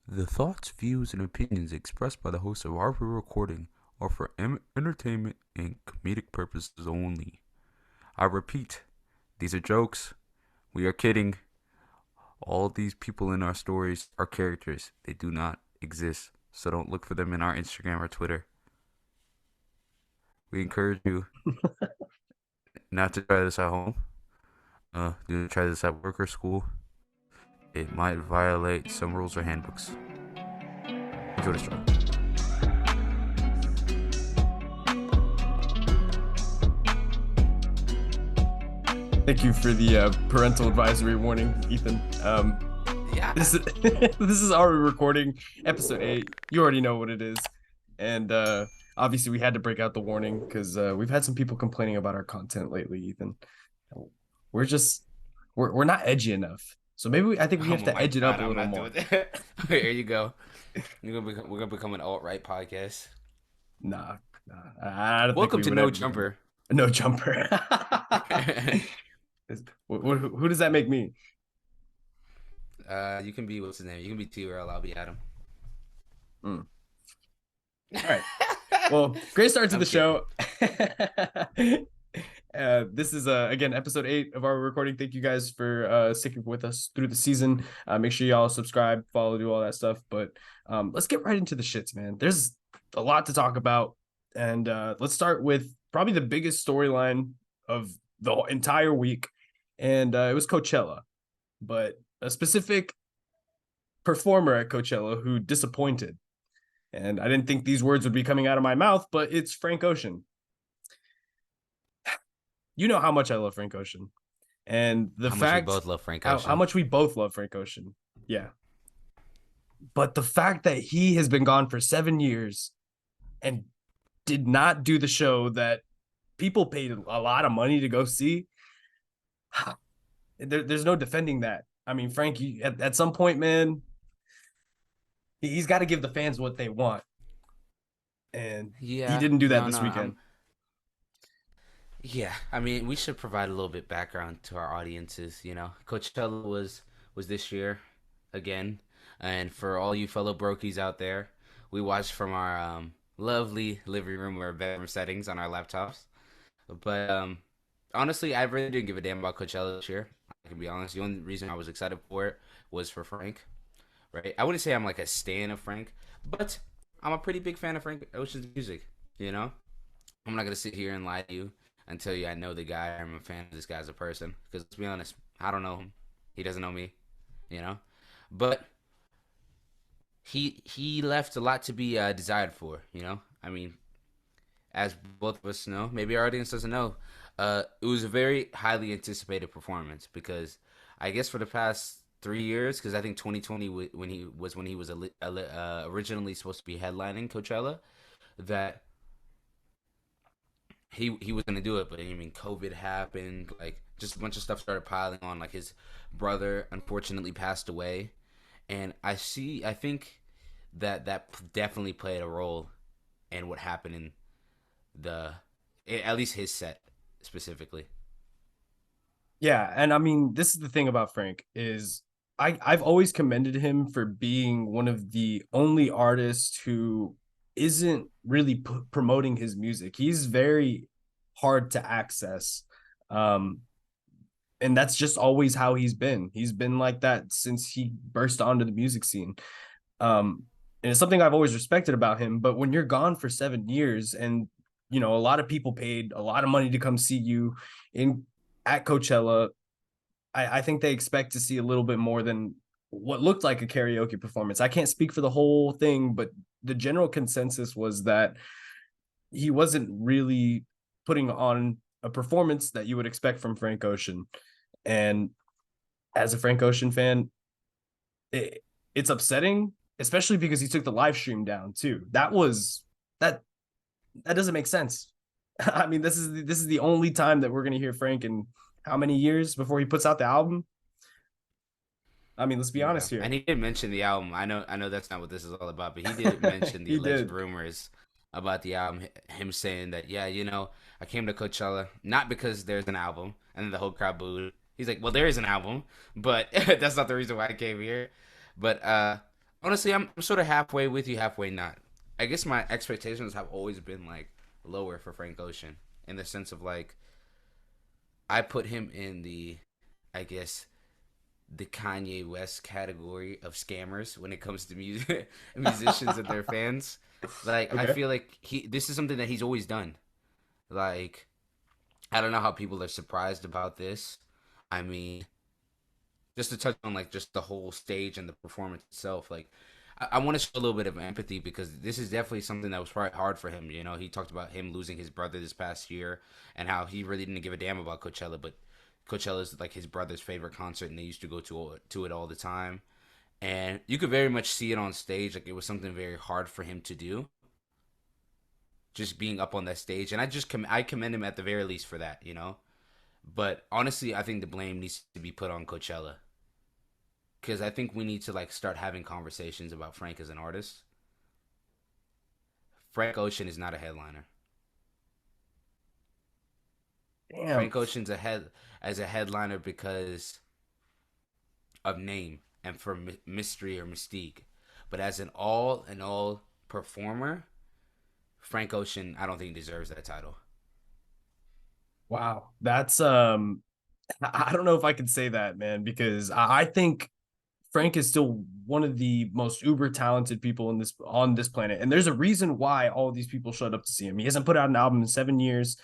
The thoughts, views, and opinions expressed by the host of our recording are for entertainment and comedic purposes only. I repeat, these are jokes. We are kidding. All these people in our stories are characters. They do not exist. So don't look for them in our Instagram or Twitter. We encourage you not to try this at home. Do try this at work or school. It might violate some rules or handbooks. Enjoy the show. Thank you for the parental advisory warning, Ethan. Yeah. This is this is our recording, episode 8. You already know what it is, and obviously we had to break out the warning because we've had some people complaining about our content lately, Ethan. We're just we're not edgy enough, so maybe I think we Oh have to my edge it up god, a I'm little not more. doing that. Here you go. We're gonna become an alt-right podcast. Nah, I don't think Welcome we to would No ever become Jumper. no jumper. Who does that make me? You can be what's his name? You can be T-Rail. I'll be Adam. Mm. All right. Well, great start to I'm the kidding. show. This is again episode 8 of our recording. Thank you guys for sticking with us through the season. Make sure y'all subscribe, follow, do all that stuff. But let's get right into the shits, man. There's a lot to talk about, and let's start with probably the biggest storyline of the entire week, and it was Coachella, but a specific performer at Coachella who disappointed. And I didn't think these words would be coming out of my mouth, but it's Frank Ocean. You know how much I love Frank Ocean, and the How much we fact both love Frank how Ocean. much we both love Frank Ocean. Yeah, but the fact that he has been gone for 7 years and did not do the show that people paid a lot of money to go see, there's no defending that. I mean, Frank, at some point, man, he's got to give the fans what they want, and he Yeah, didn't do that no, this no. weekend. Yeah. I mean, we should provide a little bit background to our audiences. Coachella was this year again, and for all you fellow brokies out there, we watched from our lovely living room or bedroom settings on our laptops. But honestly, I really didn't give a damn about Coachella this year. I can be honest. The only reason I was excited for it was for Frank, right? I wouldn't say I'm like a stan of Frank, but I'm a pretty big fan of Frank Ocean's music. You know, I'm not gonna sit here and lie to you and tell you I know the guy. I'm a fan of this guy as a person. Because let's be honest, I don't know him. He doesn't know me. You know, but he left a lot to be desired for. I mean, as both of us know, maybe our audience doesn't know, it was a very highly anticipated performance because I guess for the past 3 years, because I think 2020 when he was originally supposed to be headlining Coachella, that he was gonna do it, but I mean COVID happened, like just a bunch of stuff started piling on, like his brother unfortunately passed away, and I think that definitely played a role in what happened in the at least his set specifically. Yeah, and I mean, this is the thing about Frank is I've always commended him for being one of the only artists who isn't really promoting his music. He's very hard to access. Um and that's just always how he's been. He's been like that since he burst onto the music scene. And it's something I've always respected about him, but when you're gone for 7 years and a lot of people paid a lot of money to come see you in at Coachella, I think they expect to see a little bit more than what looked like a karaoke performance. I can't speak for the whole thing, but the general consensus was that he wasn't really putting on a performance that you would expect from Frank Ocean. And as a Frank Ocean fan, it's upsetting, especially because he took the live stream down too. That that doesn't make sense. I mean, this is the only time that we're gonna hear Frank in how many years before he puts out the album. I mean, let's be Yeah, honest here. and he did mention the album. I know that's not what this is all about, but he did mention the He alleged did. rumors about the album. Him saying that, yeah, I came to Coachella not because there's an album, and then the whole crowd booed. He's like, well, there is an album, but that's not the reason why I came here. But honestly, I'm sort of halfway with you, halfway not. I guess my expectations have always been like lower for Frank Ocean in the sense of like I put him in the, I guess, the Kanye West category of scammers when it comes to music, musicians and their fans. Like I Okay. feel like this is something that he's always done. Like I don't know how people are surprised about this. I mean, just to touch on like just the whole stage and the performance itself, like I want to show a little bit of empathy because this is definitely something that was probably hard for him. You know, he talked about him losing his brother this past year and how he really didn't give a damn about Coachella, but Coachella is like his brother's favorite concert, and they used to go to it all the time. And you could very much see it on stage, like it was something very hard for him to do, just being up on that stage. And I commend him at the very least for that, you know. But honestly, I think the blame needs to be put on Coachella because I think we need to like start having conversations about Frank as an artist. Frank Ocean is not a headliner. Damn. Frank Ocean's as a headliner because of name and for mystery or mystique. But as an all in all performer, Frank Ocean, I don't think deserves that title. Wow. That's I don't know if I can say that, man, because I think Frank is still one of the most uber talented people in this on this planet. And there's a reason why all of these people showed up to see him. He hasn't put out an album in 7 years.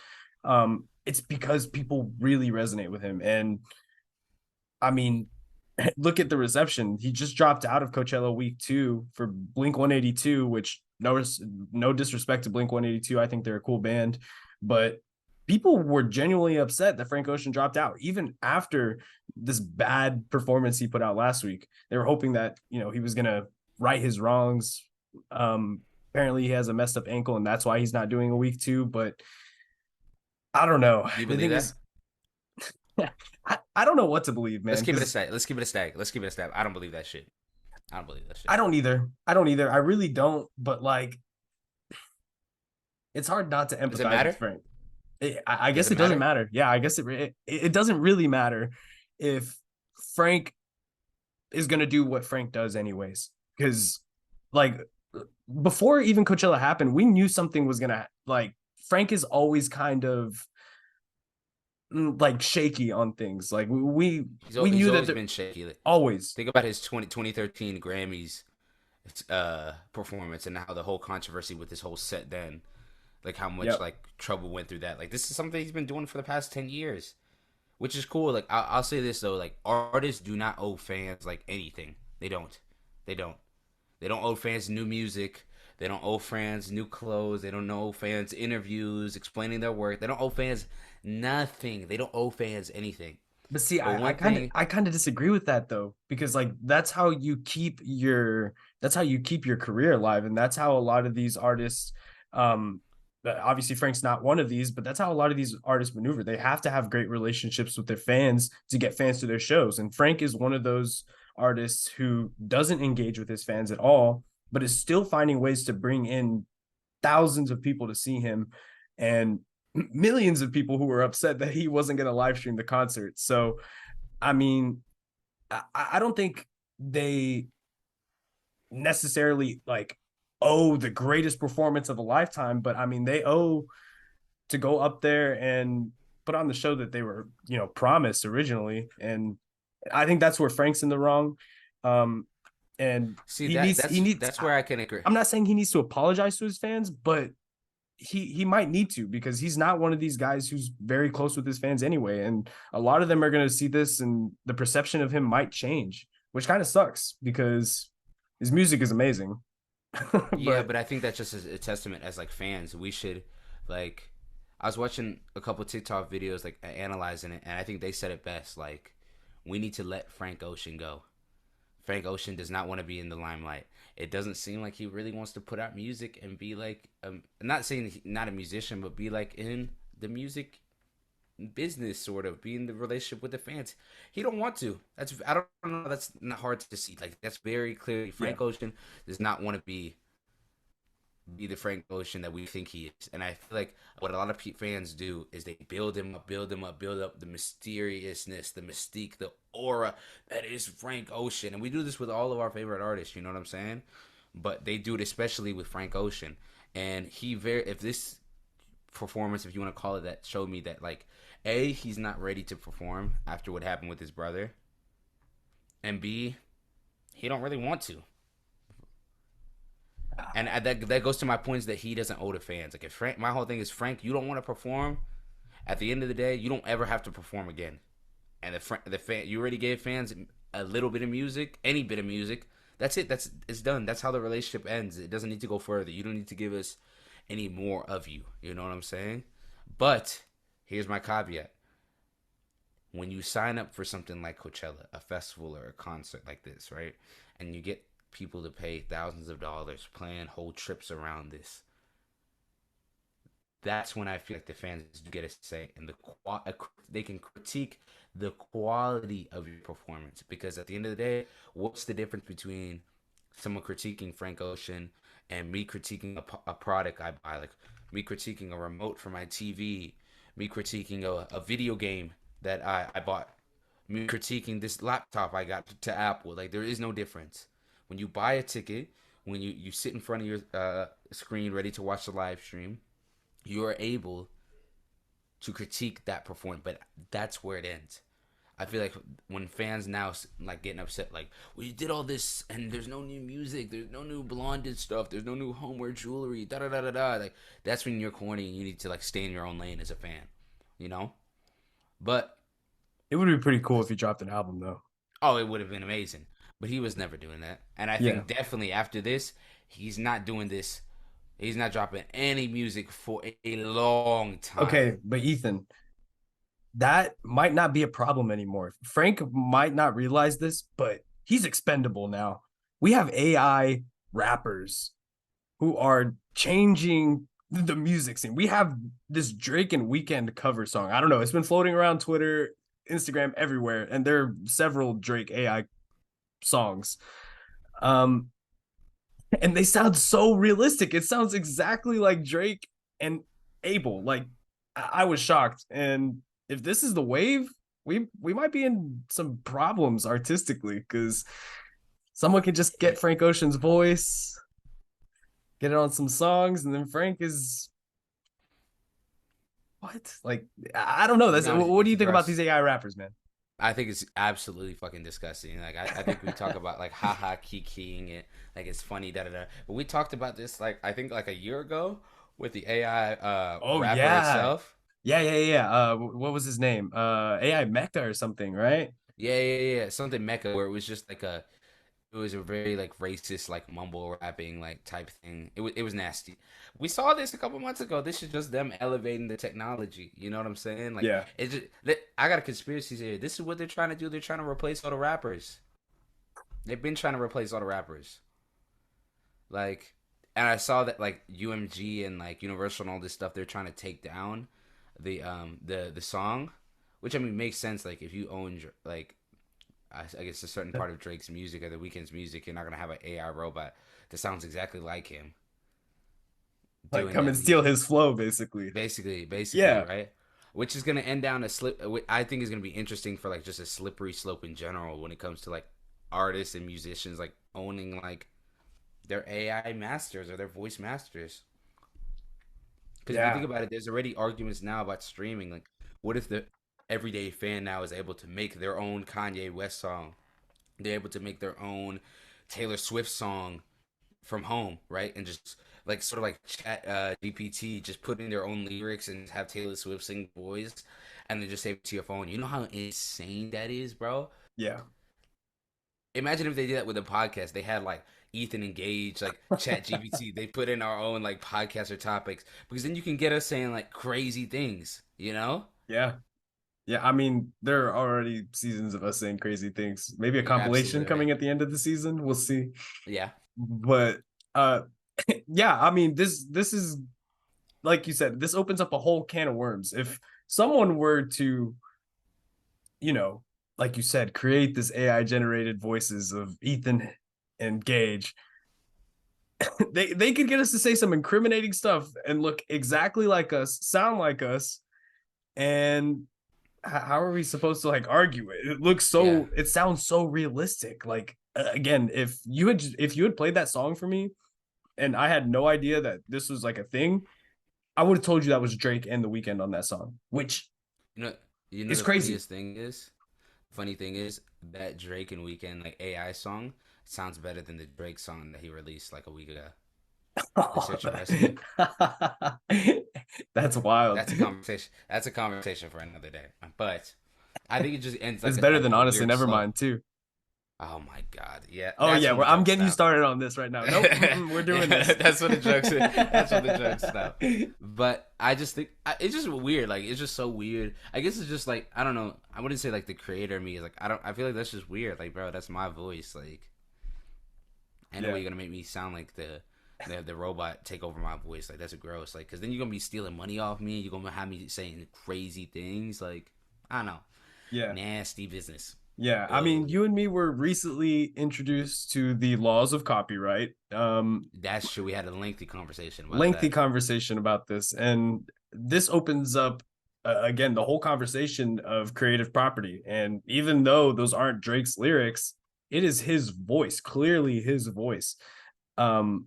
It's because people really resonate with him. And I mean, look at the reception. He just dropped out of Coachella week 2 for Blink 182, which no disrespect to Blink 182. I think they're a cool band, but people were genuinely upset that Frank Ocean dropped out even after this bad performance he put out last week. They were hoping that, he was going to right his wrongs. Apparently he has a messed up ankle and that's why he's not doing a week 2, but I don't know. Do you The believe thing that? is, I don't know what to believe, man. Let's keep it a stack. Let's keep it a stack. Let's keep it a stack. I don't believe that shit. I don't believe that shit. I don't either. I don't either. I really don't. But like, it's hard not to Does it empathize with matter? Frank. I Does guess it it doesn't matter? matter. Yeah, I guess it doesn't really matter if Frank is gonna do what Frank does anyways. Because like before even Coachella happened, we knew something was gonna like Frank is always kind of like shaky on things. Like we He's knew that always been shaky. Like, always. think about his 2013 Grammys performance and how the whole controversy with this whole set then, like how much Yep. like trouble went through that. Like this is something he's been doing for the past 10 years, which is cool. Like I'll say this though, like artists do not owe fans like anything. They don't. They don't. They don't owe fans new music. They don't owe fans new clothes. They don't owe fans interviews explaining their work. They don't owe fans nothing. They don't owe fans anything. But see, But I one kind of thing, I kind of disagree with that though, because like that's how you keep your career alive, and that's how a lot of these artists, obviously Frank's not one of these, but that's how a lot of these artists maneuver. They have to have great relationships with their fans to get fans to their shows, and Frank is one of those artists who doesn't engage with his fans at all, but is still finding ways to bring in thousands of people to see him, and millions of people who were upset that he wasn't going to live stream the concert. So, I mean, I don't think they necessarily like owe the greatest performance of a lifetime, but I mean, they owe to go up there and put on the show that they were, promised originally. And I think that's where Frank's in the wrong. Um, and see that he needs, that's where I can agree. I'm not saying he needs to apologize to his fans, but he might need to, because he's not one of these guys who's very close with his fans anyway, and a lot of them are going to see this and the perception of him might change, which kind of sucks because his music is amazing. Yeah, But but I think that's just a testament as like fans. We should like I was watching a couple TikTok videos like analyzing it, and I think they said it best. Like we need to let Frank Ocean go. Frank Ocean does not want to be in the limelight. It doesn't seem like he really wants to put out music and be like, not saying he's not a musician, but be like in the music business, sort of be in the relationship with the fans. He don't want to. I don't know. That's not hard to see. Like that's very clearly yeah, Frank Ocean does not want to be be the Frank Ocean that we think he is. And I feel like what a lot of fans do is they build him up, build him up, build up the mysteriousness, the mystique, the aura that is Frank Ocean. And we do this with all of our favorite artists, you know what I'm saying? But they do it especially with Frank Ocean. And if this performance, if you want to call it that, showed me that, like, A, he's not ready to perform after what happened with his brother. And B, he don't really want to. And that goes to my points that he doesn't owe to fans. Like, if Frank, my whole thing is, Frank, you don't want to perform. At the end of the day, you don't ever have to perform again. And the fan, you already gave fans a little bit of music, any bit of music. That's it. It's done. That's how the relationship ends. It doesn't need to go further. You don't need to give us any more of you. You know what I'm saying? But here's my caveat. When you sign up for something like Coachella, a festival or a concert like this, right? And you get people to pay thousands of dollars, plan whole trips around this. That's when I feel like the fans get a say, and they can critique the quality of your performance. Because at the end of the day, what's the difference between someone critiquing Frank Ocean and me critiquing a product I buy? Like me critiquing a remote for my TV, me critiquing a video game that I bought, me critiquing this laptop I got to Apple. Like, there is no difference. When you buy a ticket, when you sit in front of your screen ready to watch the live stream, you are able to critique that performance, but that's where it ends. I feel like when fans now like getting upset, like, well, you did all this and there's no new music, there's no new blonded stuff, there's no new homeware jewelry, da da da da da. Like, that's when you're corny and you need to like stay in your own lane as a fan, you know. But it would be pretty cool if he dropped an album, though. Oh, it would have been amazing, but he was never doing that. And I think definitely after this, he's not doing this. He's not dropping any music for a long time. Okay, but Ethan, that might not be a problem anymore. Frank might not realize this, but he's expendable now. We have AI rappers who are changing the music scene. We have this Drake and Weeknd cover song. I don't know. It's been floating around Twitter, Instagram, everywhere, and there are several Drake AI songs. And they sound so realistic. It sounds exactly like Drake and Abel. Like, I was shocked. And if this is the wave, we might be in some problems artistically, because someone can just get Frank Ocean's voice, get it on some songs, and then Frank is what? Like, I don't know. What do you think about these AI rappers, man? I think it's absolutely fucking disgusting. Like, I think we talk about like haha kikiing it, like it's funny, da da da. But we talked about this like I think like a year ago with the AI rapper itself. Yeah. What was his name? AI Mecca or something, right? Yeah. Something Mecca, where it was just like it was a very like racist, like mumble rapping like type thing. It was nasty. We saw this a couple months ago. This is just them elevating the technology. You know what I'm saying? Like, yeah. It's just, I got a conspiracy here. This is what they're trying to do. They're trying to replace all the rappers. They've been trying to replace all the rappers. Like, and I saw that like UMG and like Universal and all this stuff, they're trying to take down the song, which I mean makes sense. Like, if you own like I guess a certain part of Drake's music or The Weeknd's music, you're not gonna have an AI robot that sounds exactly like him. Like, come and steal his flow, basically. Basically, yeah. Right? Which is gonna end down a slip. I think is gonna be interesting for like just a slippery slope in general when it comes to like artists and musicians like owning like their AI masters or their voice masters. Because if you think about it, there's already arguments now about streaming. Like, what if the everyday fan now is able to make their own Kanye West song? They're able to make their own Taylor Swift song from home, right? And just like sort of like chat GPT, just put in their own lyrics and have Taylor Swift sing voice, and then just save it to your phone. You know how insane that is, bro? Yeah. Imagine if they did that with a podcast. They had like Ethan and Gage, like Chat GPT. They put in our own like podcaster topics, because then you can get us saying like crazy things, you know? Yeah. I mean, there are already seasons of us saying crazy things. Maybe a compilation coming at the end of the season. We'll see. Yeah. But yeah, I mean, this is, like you said, this opens up a whole can of worms. If someone were to, you know, like you said, create this AI generated voices of Ethan and Gage, they could get us to say some incriminating stuff and look exactly like us, sound like us, and how are we supposed to like argue it? It looks Yeah. so, it sounds so realistic. Like again, if you had played that song for me and I had no idea that this was like a thing, I would have told you that was Drake and The Weeknd on that song, which You know, you know is the crazy. funny thing is that Drake and Weeknd like AI song sounds better than the Drake song that he released like a week ago. The Search and Rescue. That's wild. That's a conversation. That's a conversation for another day. But I think it just ends It's better than like a honestly weird slow. Nevermind too. Oh my god, yeah. Oh That's yeah, when the I'm jokes getting you stop. started on this right now. Nope, we're doing this. That's when the jokes. That's when the jokes stop. But I just think it's just weird. Like it's just so weird. I guess it's just like I don't know. I wouldn't say like the creator of me is like I don't. I feel like that's just weird. Like bro, that's my voice. Like I know Yeah. you're gonna make me sound like the robot take over my voice. Like that's gross. Like because then you're gonna be stealing money off me. You're gonna have me saying crazy things. Like I don't know. Yeah. Nasty business. Yeah, I mean, Ugh. you and me were recently introduced to the laws of copyright. That's true. We had a lengthy conversation about Lengthy that. conversation about this, and this opens up again the whole conversation of creative property. And even though those aren't Drake's lyrics, it is his voice, clearly his voice. Um,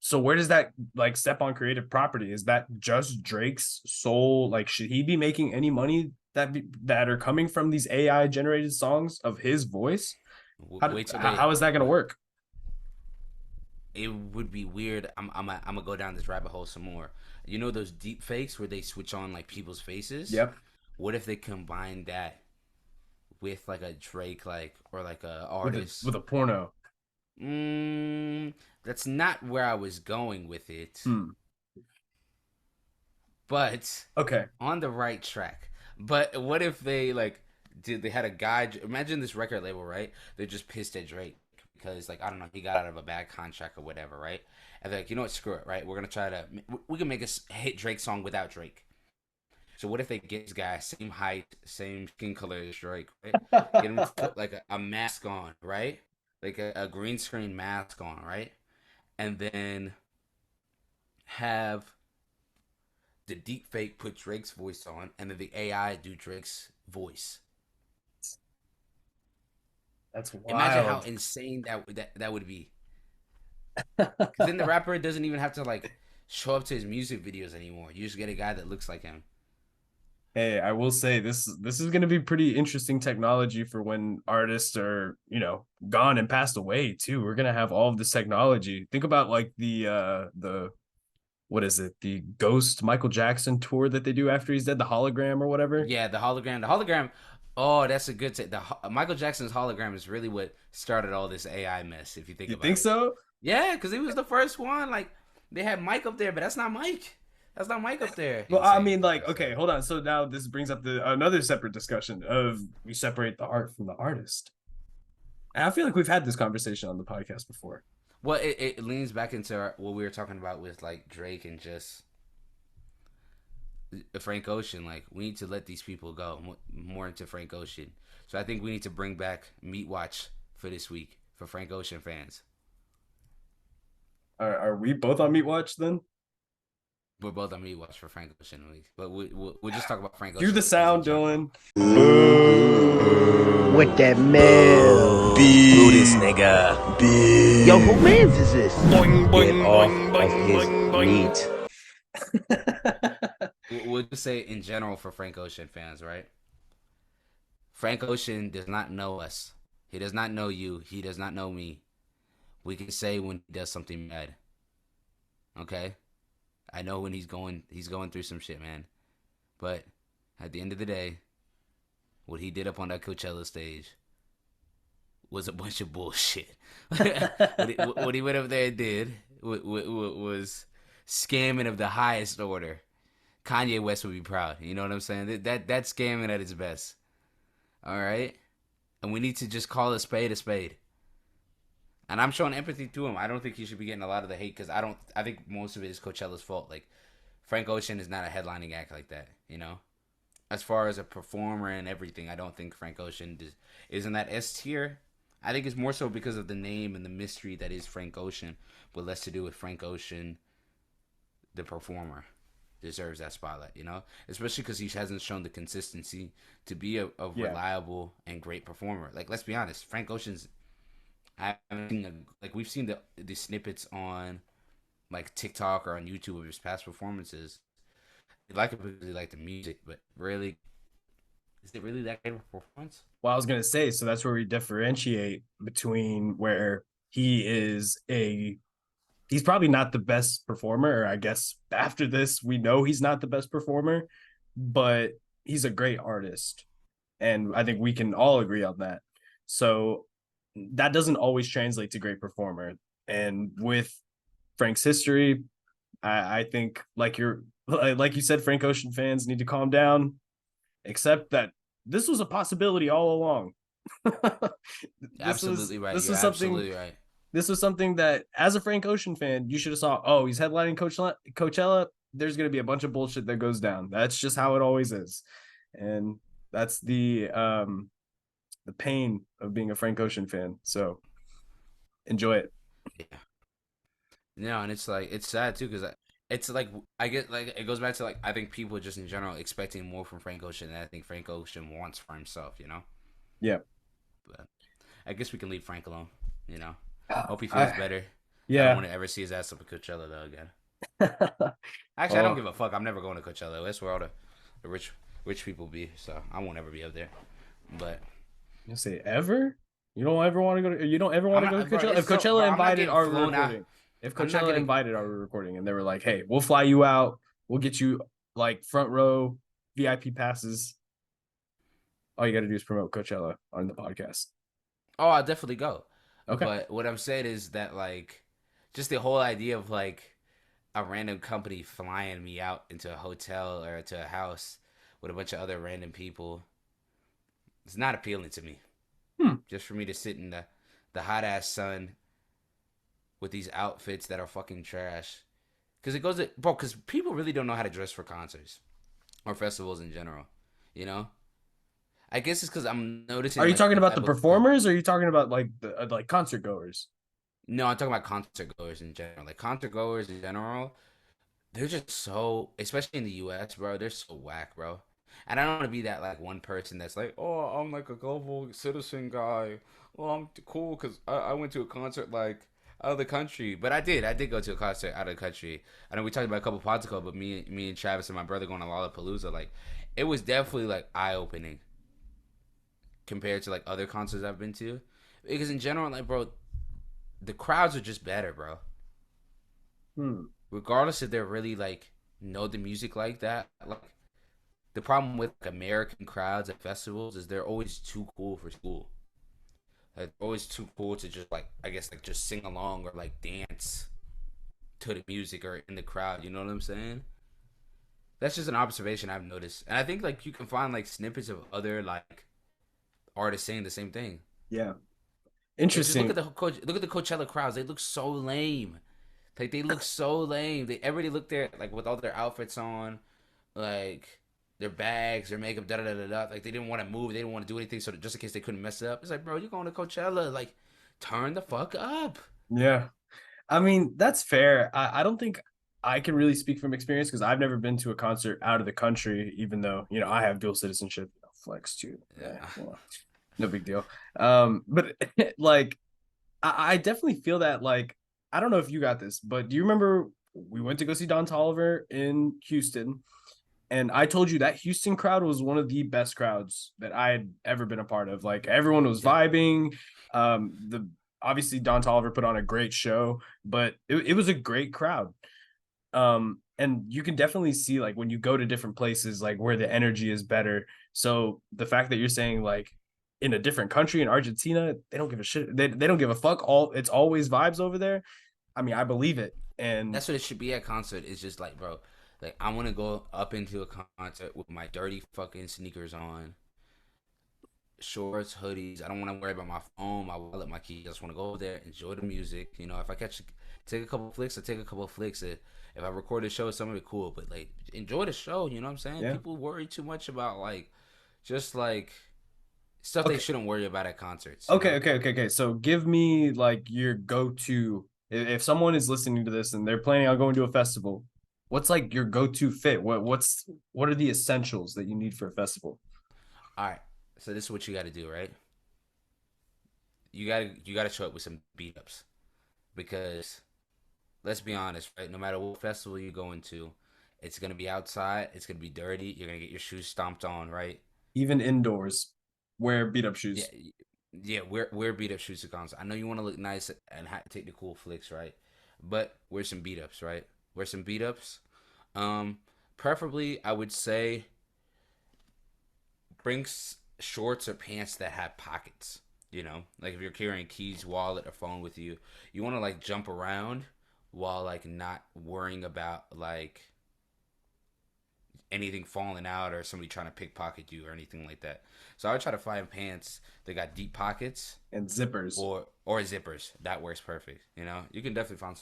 so where does that like step on creative property? Is that just Drake's sole? Like, should he be making any money that are coming from these AI generated songs of his voice? Wait till they. How is that going to work? It would be weird. I'm gonna go down this rabbit hole some more. You know those deep fakes where they switch on like people's faces? Yep. What if they combine that with like a Drake like or like a With a artist? porno. That's not where I was going with it, Hmm. but Okay. on the right track. But what if they like did they had a guy? Imagine this record label, right? They're just pissed at Drake because like I don't know, he got out of a bad contract or whatever, right? And they're like, you know what, screw it, right? We're gonna try to we can make a hit Drake song without Drake. So what if they get this guy same height, same skin color as Drake, right? Get him to put like a mask on, right? Like a green screen mask on, right? And then have the deep fake put Drake's voice on, and then the AI do Drake's voice. That's Imagine how wild. insane that would be. Because then the rapper doesn't even have to like show up to his music videos anymore. You just get a guy that looks like him. Hey, I will say this is going to be pretty interesting technology for when artists are, gone and passed away too. We're going to have all of this technology. Think about like the what is it? The Ghost Michael Jackson tour that they do after he's dead, the hologram or whatever. Yeah, the hologram. The hologram. Oh, that's a good. Michael Jackson's hologram is really what started all this AI mess. If you think You about think it. so? Yeah, because he was the first one. Like they had Mike up there, but that's not Mike. That's not Mike up there. Well, I Insane. mean, like, okay, hold on. So now this brings up another separate discussion of we separate the art from the artist. And I feel like we've had this conversation on the podcast before. Well, it leans back into what we were talking about with like Drake and just Frank Ocean. Like we need to let these people go more into Frank Ocean. So I think we need to bring back Meat Watch for this week for Frank Ocean fans. Are we both on Meat Watch then? We're both on Meat Watch for Frank Ocean week, but we'll just talk about Frank Do Ocean. the sound, Dylan. With that man. Boo this nigga. Boo. Yo, who mans is this? Boing, boing, boing, of his meat. We'll just say in general for Frank Ocean fans, right? Frank Ocean does not know us. He does not know you. He does not know me. We can say when he does something bad. Okay? I know when he's going through some shit, man. But at the end of the day, what he did up on that Coachella stage was a bunch of bullshit. what he went up there and did was scamming of the highest order. Kanye West would be proud. You know what I'm saying? That's scamming at its best. All right? And we need to just call a spade a spade. And I'm showing empathy to him. I don't think he should be getting a lot of the hate because I think most of it is Coachella's fault. Like, Frank Ocean is not a headlining act like that, you know? As far as a performer and everything, I don't think Frank Ocean is in that S tier. I think it's more so because of the name and the mystery that is Frank Ocean, but less to do with Frank Ocean, the performer, deserves that spotlight, you know? Especially because he hasn't shown the consistency to be a reliable and great performer. Like, let's be honest, Frank Ocean's, I haven't seen we've seen the snippets on like TikTok or on YouTube of his past performances. You like it because you like the music, but really, is it really that great of a performance? Well, I was gonna say, so that's where we differentiate between where he's probably not the best performer, or I guess after this we know he's not the best performer, but he's a great artist, and I think we can all agree on that. So that doesn't always translate to great performer, and with Frank's history, I think like you said, Frank Ocean fans need to calm down, accept that this was a possibility all along. Absolutely right. This You're was something. absolutely right. This was something that, as a Frank Ocean fan, you should have saw. Oh, he's headlining Coachella. There's going to be a bunch of bullshit that goes down. That's just how it always is, and that's the pain of being a Frank Ocean fan. So enjoy it. Yeah. No, and it's like it's sad too because it's like I get like it goes back to like I think people just in general expecting more from Frank Ocean than I think Frank Ocean wants for himself. You know. Yeah. But I guess we can leave Frank alone. You know. Hope he feels better. Yeah. I don't want to ever see his ass up at Coachella though again. Actually, I don't give a fuck. I'm never going to Coachella. That's where all the rich people be. So I won't ever be up there. But you say ever? You don't ever want to go to? You don't ever want to go to Coachella? Bro, if Coachella invited our recording, out. If Coachella invited our recording, and they were like, "Hey, we'll fly you out. We'll get you like front row VIP passes." All you got to do is promote Coachella on the podcast. Oh, I'll definitely go. Okay. But what I'm saying is that like, just the whole idea of like a random company flying me out into a hotel or to a house with a bunch of other random people, it's not appealing to me. Just for me to sit in the hot ass sun with these outfits that are fucking trash. Because people really don't know how to dress for concerts or festivals in general. You know? I guess it's because I'm noticing. Are you talking about the performers, or are you talking about like the like concert goers? No, I'm talking about concert goers in general. Like concert goers in general, they're just so, especially in the U.S., bro. They're so whack, bro. And I don't want to be that like one person that's like, oh, I'm like a global citizen guy. Well, I'm cool because I went to a concert like out of the country. But I did go to a concert out of the country. I know we talked about a couple pods ago, but me and Travis and my brother going to Lollapalooza, like it was definitely like eye opening compared to like other concerts I've been to, because in general, like bro, the crowds are just better, bro. Regardless if they're really like know the music like that. Like the problem with like, American crowds at festivals is they're always too cool for school. Like always too cool to just like I guess like just sing along or like dance to the music or in the crowd. You know what I'm saying? That's just an observation I've noticed, and I think like you can find like snippets of other like artists saying the same thing. Yeah, interesting. Look at the Coachella crowds. They look so lame. Like they look so lame. Everybody look there like with all their outfits on, like their bags, their makeup, da da da da da. Like they didn't want to move. They didn't want to do anything, so just in case they couldn't mess it up. It's like, bro, you're going to Coachella. Like, turn the fuck up. Yeah, I mean that's fair. I don't think I can really speak from experience because I've never been to a concert out of the country, even though I have dual citizenship. Flex too. Yeah. Well, no big deal. But like I definitely feel that like I don't know if you got this, but do you remember we went to go see Don Toliver in Houston, and I told you that Houston crowd was one of the best crowds that I had ever been a part of. Like everyone was vibing. Obviously Don Toliver put on a great show, but it was a great crowd. And you can definitely see like when you go to different places like where the energy is better. So the fact that you're saying like in a different country, in Argentina, they don't give a shit. They don't give a fuck. It's always vibes over there. I mean, I believe it. And that's what it should be at concert. It's just like, bro, like I want to go up into a concert with my dirty fucking sneakers on, shorts, hoodies. I don't want to worry about my phone, my wallet, my keys. I just want to go over there, enjoy the music. If I take a couple of flicks, I take a couple of flicks. If I record a show, some of it cool, but like enjoy the show. You know what I'm saying? Yeah. People worry too much about like just like Stuff they Okay. shouldn't worry about at concerts. you know? Okay. So give me like your go-to if someone is listening to this and they're planning on going to a festival, what's like your go-to fit? What are the essentials that you need for a festival? All right. So this is what you got to do, right? You gotta show up with some beat ups because let's be honest, right? No matter what festival you go into, it's gonna be outside. It's gonna be dirty. You're gonna get your shoes stomped on, right? Even indoors, wear beat-up Yeah, shoes. yeah. Wear beat up shoes to concerts. I know you want to look nice and take the cool flicks, right? But wear some beat ups, right? Wear some beat ups. Um, Preferably, I would say bring shorts or pants that have pockets. You know, like if you're carrying keys, wallet, or phone with you, you want to like jump around while like not worrying about like anything falling out or somebody trying to pickpocket you or anything like that. So I would try to find pants that got deep pockets And zippers. or zippers. That works perfect. You know, you can definitely find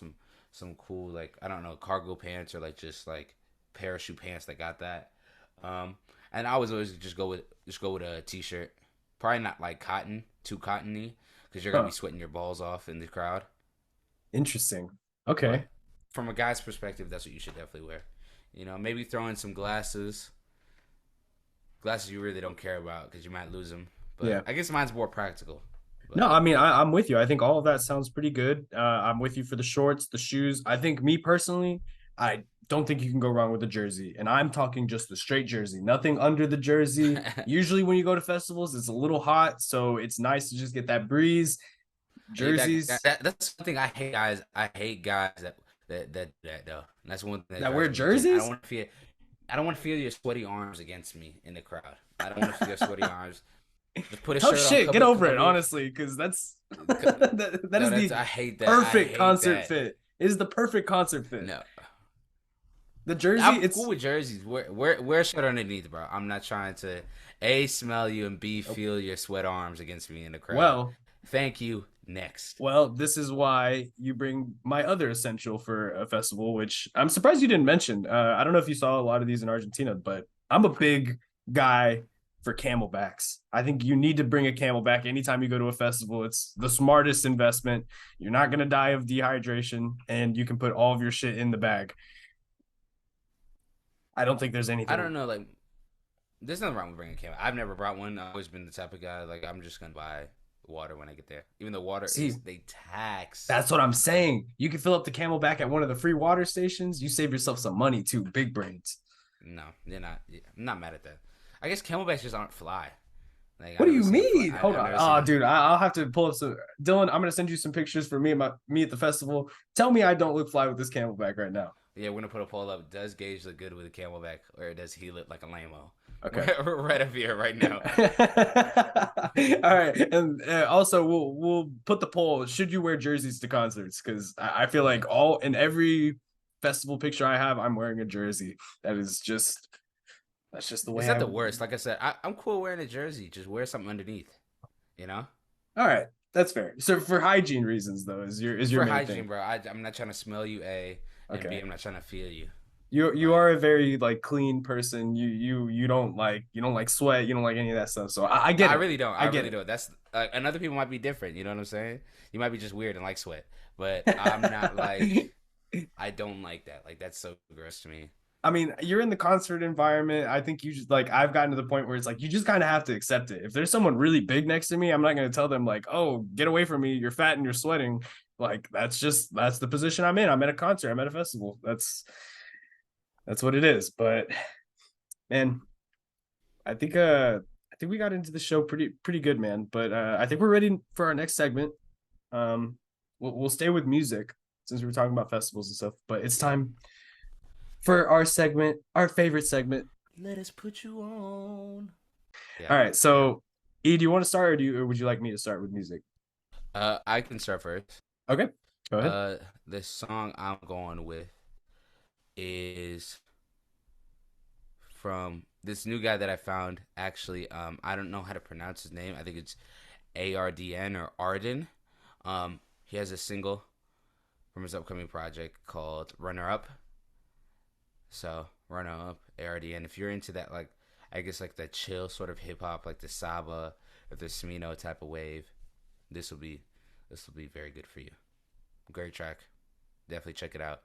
some cool like I don't know cargo pants or like just like parachute pants that got that. And I was always just go with a t-shirt. Probably not like cotton, too cottony, because you're gonna Huh. be sweating your balls off in the crowd. Interesting. Okay. But from a guy's perspective, that's what you should definitely wear. You know, maybe throw in some glasses. Glasses you really don't care about because you might lose them. But Yeah. I guess mine's more practical. But No, I mean I'm with you. I think all of that sounds pretty good. I'm with you for the shorts, the shoes. I think me personally, I don't think you can go wrong with a jersey. And I'm talking just the straight jersey, nothing under the jersey. Usually when you go to festivals, it's a little hot, so it's nice to just get that breeze. I hate Jerseys that's one thing I hate, guys. I hate guys that though. And that's one thing that that wear drives me insane. jerseys? I don't want to feel your sweaty arms against me in the crowd. I don't want to feel your sweaty arms. Just put a Tough shirt on. shit. Get over it, honestly, because that's that No, is the I hate that. perfect I hate concert that. fit. It is the perfect concert fit. No, The jersey, I'm it's cool with jerseys. Wear a shirt underneath, bro. I'm not trying to A, smell you, and B, feel your sweat arms against me in the crowd. well, Thank you. Next. this is why you bring my other essential for a festival, which I'm surprised you didn't mention. I don't know if you saw a lot of these in Argentina, but I'm a big guy for camelbacks. I think you need to bring a camelback anytime you go to a festival. It's the smartest investment. You're not going to die of dehydration, and you can put all of your shit in the bag. I don't think there's anything. I don't know, like, there's nothing wrong with bringing a camera. I've never brought one. I've always been the type of guy, like, I'm just going to buy water when I get there. Even though water See, they tax. That's what I'm saying. You can fill up the camelback at one of the free water stations. You save yourself some money too. Big brains. No, you're not. I'm not mad at that. I guess camelbacks just aren't fly. Like, What do you I've never seen mean? a Hold I've on. never Oh, seen dude, I'll have to pull up some. Dylan, I'm gonna send you some pictures for me at the festival. Tell me I don't look fly with this camelback right now. Yeah, we're gonna put a poll up. Does Gage look good with a camelback, or does he look like a lame-o? Okay. We're right up here right now. All right, and also we'll put the poll. Should you wear jerseys to concerts? Because I feel like all in every festival picture I have, I'm wearing a jersey. That's just the way. It's not the worst. Like I said, I'm cool wearing a jersey. Just wear something underneath. You know. All right, that's fair. So for hygiene reasons, though, is your For main hygiene, thing. bro. I'm not trying to smell you, A, and Okay. B, I'm not trying to feel you. You are a very like clean person. You don't like sweat. You don't like any of that stuff. So I get I it. really don't. I I get really it. don't. That's and other people might be different. You know what I'm saying? You might be just weird and like sweat, but I'm not like. I don't like that. Like that's so gross to me. I mean, you're in the concert environment. I think you just like I've gotten to the point where it's like you just kind of have to accept it. If there's someone really big next to me, I'm not going to tell them like, "Oh, get away from me. You're fat and you're sweating." Like that's the position I'm in. I'm at a concert. I'm at a festival. That's what it is. But man, I think we got into the show pretty good, man. But I think we're ready for our next segment. We'll stay with music since we were talking about festivals and stuff. But it's time for our segment, our favorite segment. Let us put you on. Yeah. All right. So, E, do you want to start, or would you like me to start with music? I can start first. Okay, go ahead. The song I'm going with is from this new guy that I found. Actually, I don't know how to pronounce his name. I think it's Ardn or Arden. He has a single from his upcoming project called Runner Up. So Runner Up, Ardn. If you're into that, like I guess like the chill sort of hip hop, like the Saba, if there's Smino type of wave, this will be very good for you. Great track. Definitely check it out.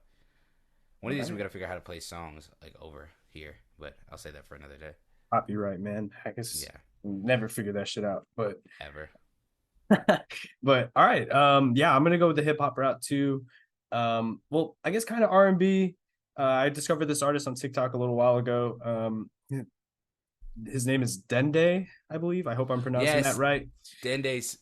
One of these we gotta figure out how to play songs like over here, but I'll say that for another day. Copyright, man. I guess Yeah. never figure that shit out. But Ever. but all right. Yeah, I'm gonna go with the hip hop route too. Well, I guess kind of R&B. I discovered this artist on TikTok a little while ago. His name is Dende, I believe. I hope I'm pronouncing that right. Dende's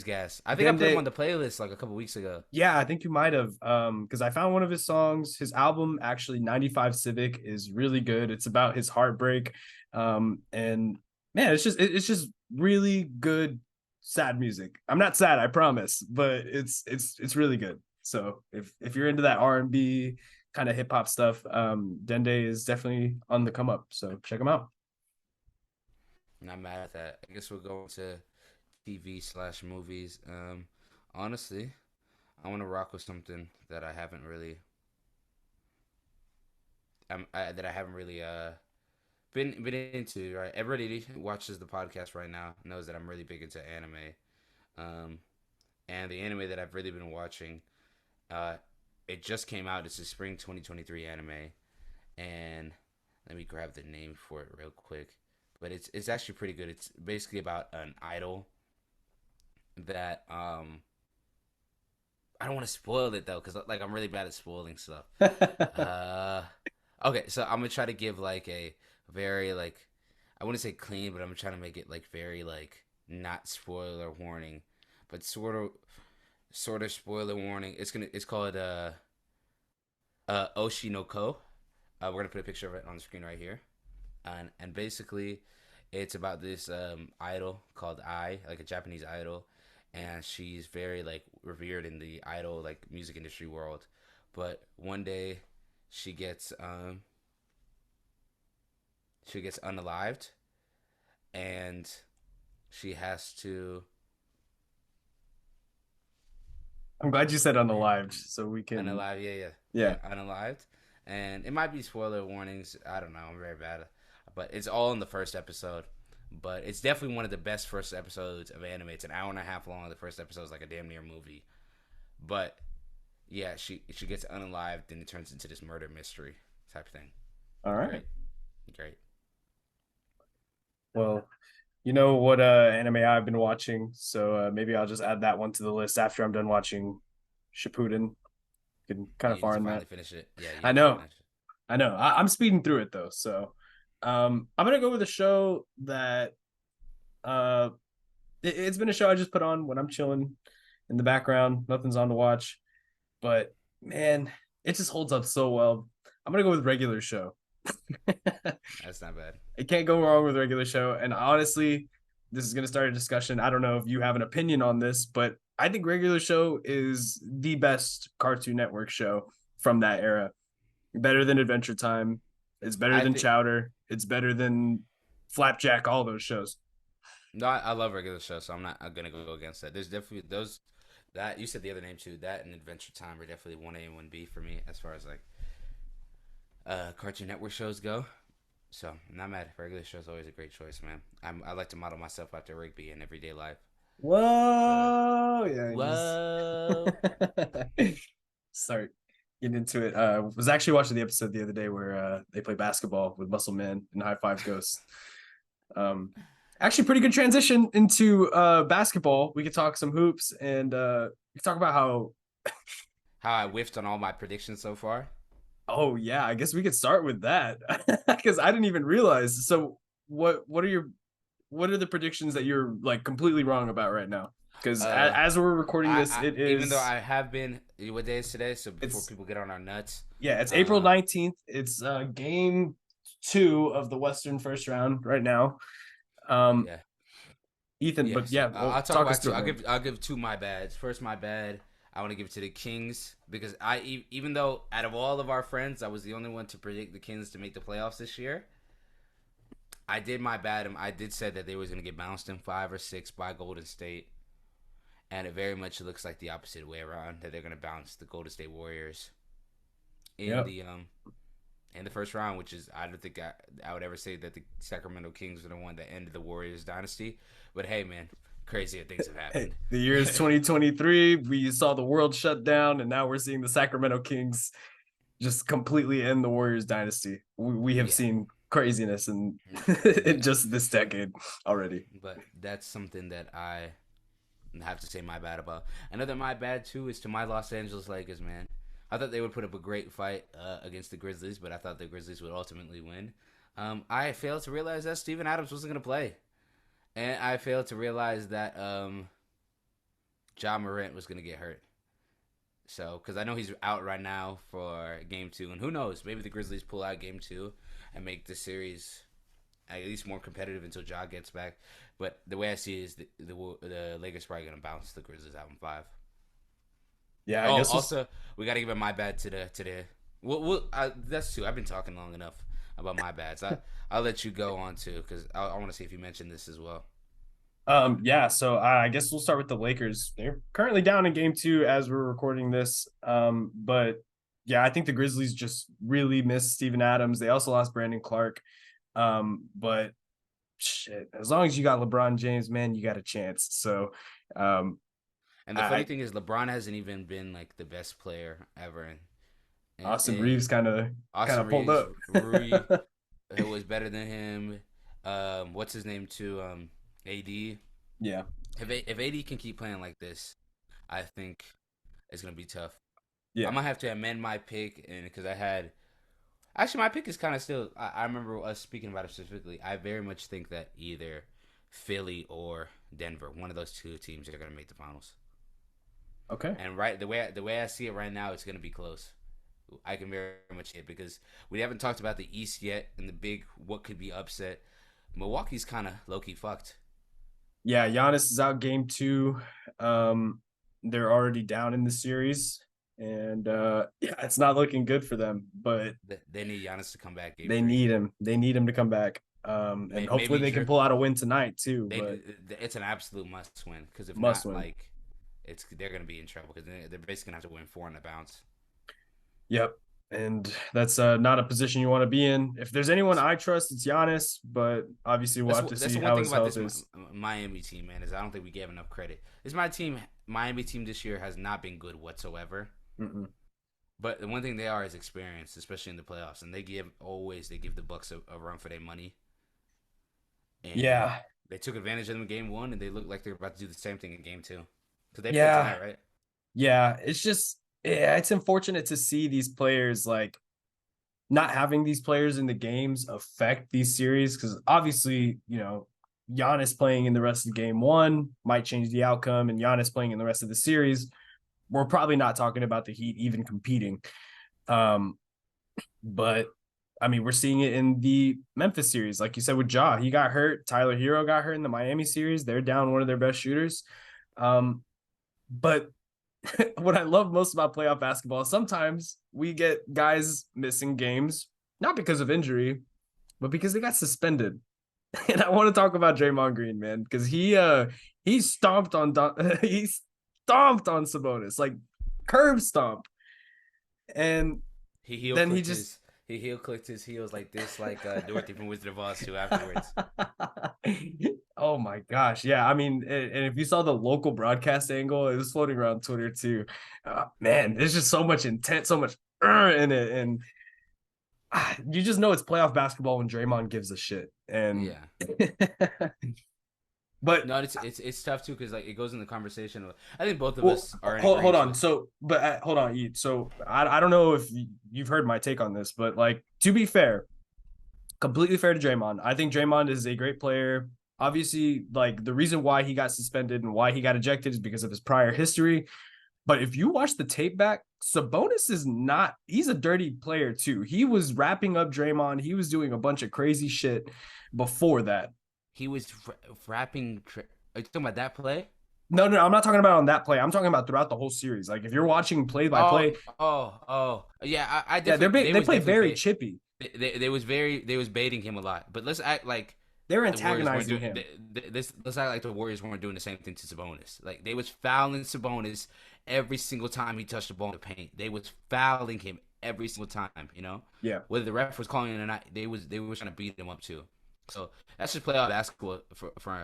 gas. I think I put him on the playlist like a couple weeks ago. Yeah, I think you might have. Because I found one of his songs. His album, actually, 95 Civic, is really good. It's about his heartbreak. And man, it's just really good sad music. I'm not sad, I promise, but it's really good. So if you're into that R&B kind of hip hop stuff, Dende is definitely on the come up. So check him out. Not mad at that. I guess we'll go to TV/movies. Honestly, I want to rock with something that I haven't really, been into. Right, everybody who watches the podcast right now knows that I'm really big into anime. And the anime that I've really been watching, it just came out. It's a spring 2023 anime, and let me grab the name for it real quick. But it's actually pretty good. It's basically about an idol that I don't want to spoil it though, because like I'm really bad at spoiling stuff. Okay, so I'm gonna try to give like a very like, I wouldn't say clean, but I'm trying to make it like very like not spoiler warning, but sort of spoiler warning. It's called Oshi no Ko. We're gonna put a picture of it on the screen right here. And basically, it's about this idol called Ai, like a Japanese idol, and she's very like revered in the idol like music industry world. But one day, she gets unalived, and she has to. I'm glad you said unalived, so we can. Unalived, yeah, unalived, and it might be spoiler warnings. I don't know. I'm very bad. But it's all in the first episode. But it's definitely one of the best first episodes of anime. It's an hour and a half long. The first episode is like a damn near movie. But yeah, she gets unalived and it turns into this murder mystery type thing. All right. Great. Well, you know what anime I've been watching, so maybe I'll just add that one to the list after I'm done watching Shippuden. Getting kind of far in that. Finish it. Yeah, I know. I'm speeding through it though, so. I'm gonna go with a show that it's been a show I just put on when I'm chilling in the background, nothing's on to watch, but man, it just holds up so well. I'm gonna go with Regular Show. That's not bad. It can't go wrong with Regular Show. And honestly, this is gonna start a discussion. I don't know if you have an opinion on this, but I think Regular Show is the best Cartoon Network show from that era. Better than Adventure Time. It's better than Chowder. It's better than Flapjack, all those shows. No, I love Regular Show, so I'm not going to go against that. There's definitely those, that, you said the other name too, that and Adventure Time are definitely 1A and 1B for me as far as like Cartoon Network shows go. So I'm not mad. Regular Show is always a great choice, man. I like to model myself after Rigby in everyday life. Whoa! Whoa! Start getting into it. Was actually watching the episode the other day where they play basketball with Muscle Man and High Five Ghost. Actually, pretty good transition into basketball. We could talk some hoops and we could talk about how I whiffed on all my predictions so far. Oh yeah, I guess we could start with that because I didn't even realize. So what are the predictions that you're like completely wrong about right now? Because as we're recording this, it is, even though I have been, what day is today? So before people get on our nuts. Yeah, it's April 19th. It's game 2 of the Western first round right now. Yeah. Ethan, but yeah, I'll talk us through. I'll give 2 my bads. First, my bad. I want to give it to the Kings because even though out of all of our friends, I was the only one to predict the Kings to make the playoffs this year. I did my bad. I did say that they was going to get bounced in 5 or 6 by Golden State. And it very much looks like the opposite way around, that they're going to bounce the Golden State Warriors in in the first round, which is I don't think I would ever say that the Sacramento Kings are the one that ended the Warriors dynasty. But hey, man, crazier things have happened. The year is 2023. We saw the world shut down, and now we're seeing the Sacramento Kings just completely end the Warriors dynasty. We have seen craziness in just this decade already. But that's something that I have to say my bad about. Another my bad too is to my Los Angeles Lakers, man. I thought they would put up a great fight against the Grizzlies, but I thought the Grizzlies would ultimately win. I failed to realize that Steven Adams wasn't going to play. And I failed to realize that Ja Morant was going to get hurt. So, because I know he's out right now for Game 2. And who knows, maybe the Grizzlies pull out Game 2 and make the series at least more competitive until Ja gets back. But the way I see it is the Lakers probably going to bounce the Grizzlies out in 5. Yeah, I guess also, we got to give it my bad to the that's two. I've been talking long enough about my bads. I'll let you go on too, because I want to see if you mentioned this as well. Yeah, so I guess we'll start with the Lakers. They're currently down in Game 2 as we're recording this. But yeah, I think the Grizzlies just really missed Steven Adams. They also lost Brandon Clark. But shit, as long as you got LeBron James, man, you got a chance. So and the funny thing is LeBron hasn't even been like the best player ever. Austin Reeves kind of pulled up. It was better than him. What's his name too? AD. Yeah. If AD can keep playing like this, I think it's gonna be tough. Yeah. I might have to amend my pick, and because actually my pick is kind of still. I remember us speaking about it specifically. I very much think that either Philly or Denver, one of those two teams, are gonna make the finals. Okay. And the way I see it right now, it's gonna be close. I can very much see it because we haven't talked about the East yet and the big what could be upset. Milwaukee's kind of low-key fucked. Yeah, Giannis is out Game 2. They're already down in the series, and yeah, it's not looking good for them. But they need Giannis to come back. They need him. They need him to come back. And hopefully they can pull out a win tonight too. But it's an absolute must-win because if not, win. Like, they're gonna be in trouble because they're basically gonna have to win 4 on the bounce. Yep. And that's not a position you want to be in. If there's anyone I trust, it's Giannis, but obviously we'll have to see how his health is. Miami team, man, is I don't think we gave enough credit. Miami team this year has not been good whatsoever. Mm-mm. But the one thing they are is experience, especially in the playoffs, and they give the Bucks a run for their money. And yeah, they took advantage of them in Game 1, and they look like they're about to do the same thing in Game 2. Because they played tonight, right? Yeah, it's unfortunate to see these players like not having these players in the games affect these series because obviously, Giannis playing in the rest of Game 1 might change the outcome, and Giannis playing in the rest of the series, we're probably not talking about the Heat even competing. But I mean, we're seeing it in the Memphis series, like you said with Ja, he got hurt. Tyler Hero got hurt in the Miami series. They're down one of their best shooters. But what I love most about playoff basketball is sometimes we get guys missing games, not because of injury, but because they got suspended. And I want to talk about Draymond Green, man, because he stomped on Sabonis, like curb stomp. And he heel clicked his heels like this, like Dorothy from Wizard of Oz too afterwards. Oh my gosh. Yeah. I mean, and if you saw the local broadcast angle, it was floating around Twitter too. Man, there's just so much intent, so much in it. And you just know it's playoff basketball when Draymond gives a shit. And yeah. But no, it's tough too because like it goes in the conversation. I think both of us are. Hold on. So, but hold on. So I don't know if you've heard my take on this, but like to be fair, completely fair to Draymond. I think Draymond is a great player. Obviously, like the reason why he got suspended and why he got ejected is because of his prior history. But if you watch the tape back, Sabonis he's a dirty player too. He was wrapping up Draymond. He was doing a bunch of crazy shit before that. He was rapping. Are you talking about that play? No, I'm not talking about on that play. I'm talking about throughout the whole series. Like if you're watching play by play. Yeah, I definitely. They played very chippy. They was baiting him a lot. But let's act like they were antagonizing him. Let's act like the Warriors weren't doing the same thing to Sabonis. Like they was fouling Sabonis every single time he touched the ball in the paint. They was fouling him every single time. You know, Yeah. whether the ref was calling it or not, they were trying to beat him up too. So that's just playoff basketball for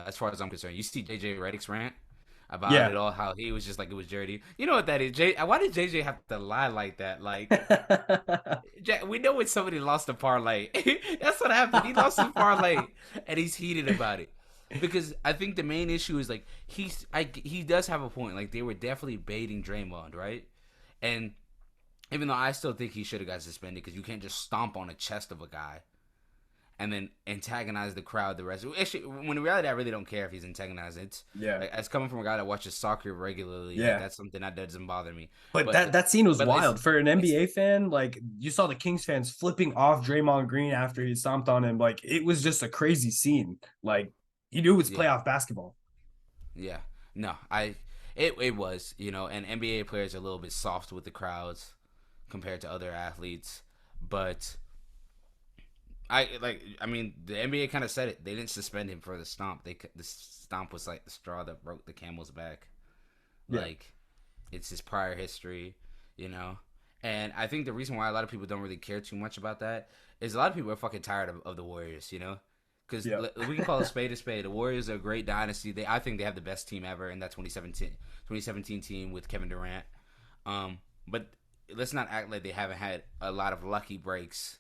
as far as I'm concerned. You see JJ Redick's rant about it all, how he was just like it was dirty. You know what that is? Why did JJ have to lie like that? Like, we know when somebody lost a parlay. That's what happened. He lost his parlay, and he's heated about it. Because I think the main issue is like he does have a point. Like they were definitely baiting Draymond, right? And even though I still think he should have got suspended, because you can't just stomp on the chest of a guy and then antagonize the crowd the rest. Actually, when in reality, I really don't care if he's antagonizing. It's like, as coming from a guy that watches soccer regularly, like, that's something that doesn't bother me. But that scene was wild for an NBA fan. Like you saw the Kings fans flipping off Draymond Green after he stomped on him. Like it was just a crazy scene. Like you knew it was playoff basketball. Yeah, no, it was, you know, and NBA players are a little bit soft with the crowds compared to other athletes, but I mean, the NBA kind of said it. They didn't suspend him for the stomp. The stomp was like the straw that broke the camel's back. Yeah. Like, it's his prior history, you know? And I think the reason why a lot of people don't really care too much about that is a lot of people are fucking tired of the Warriors, you know? Because we can call a spade a spade. The Warriors are a great dynasty. I think they have the best team ever in that 2017 team with Kevin Durant. But let's not act like they haven't had a lot of lucky breaks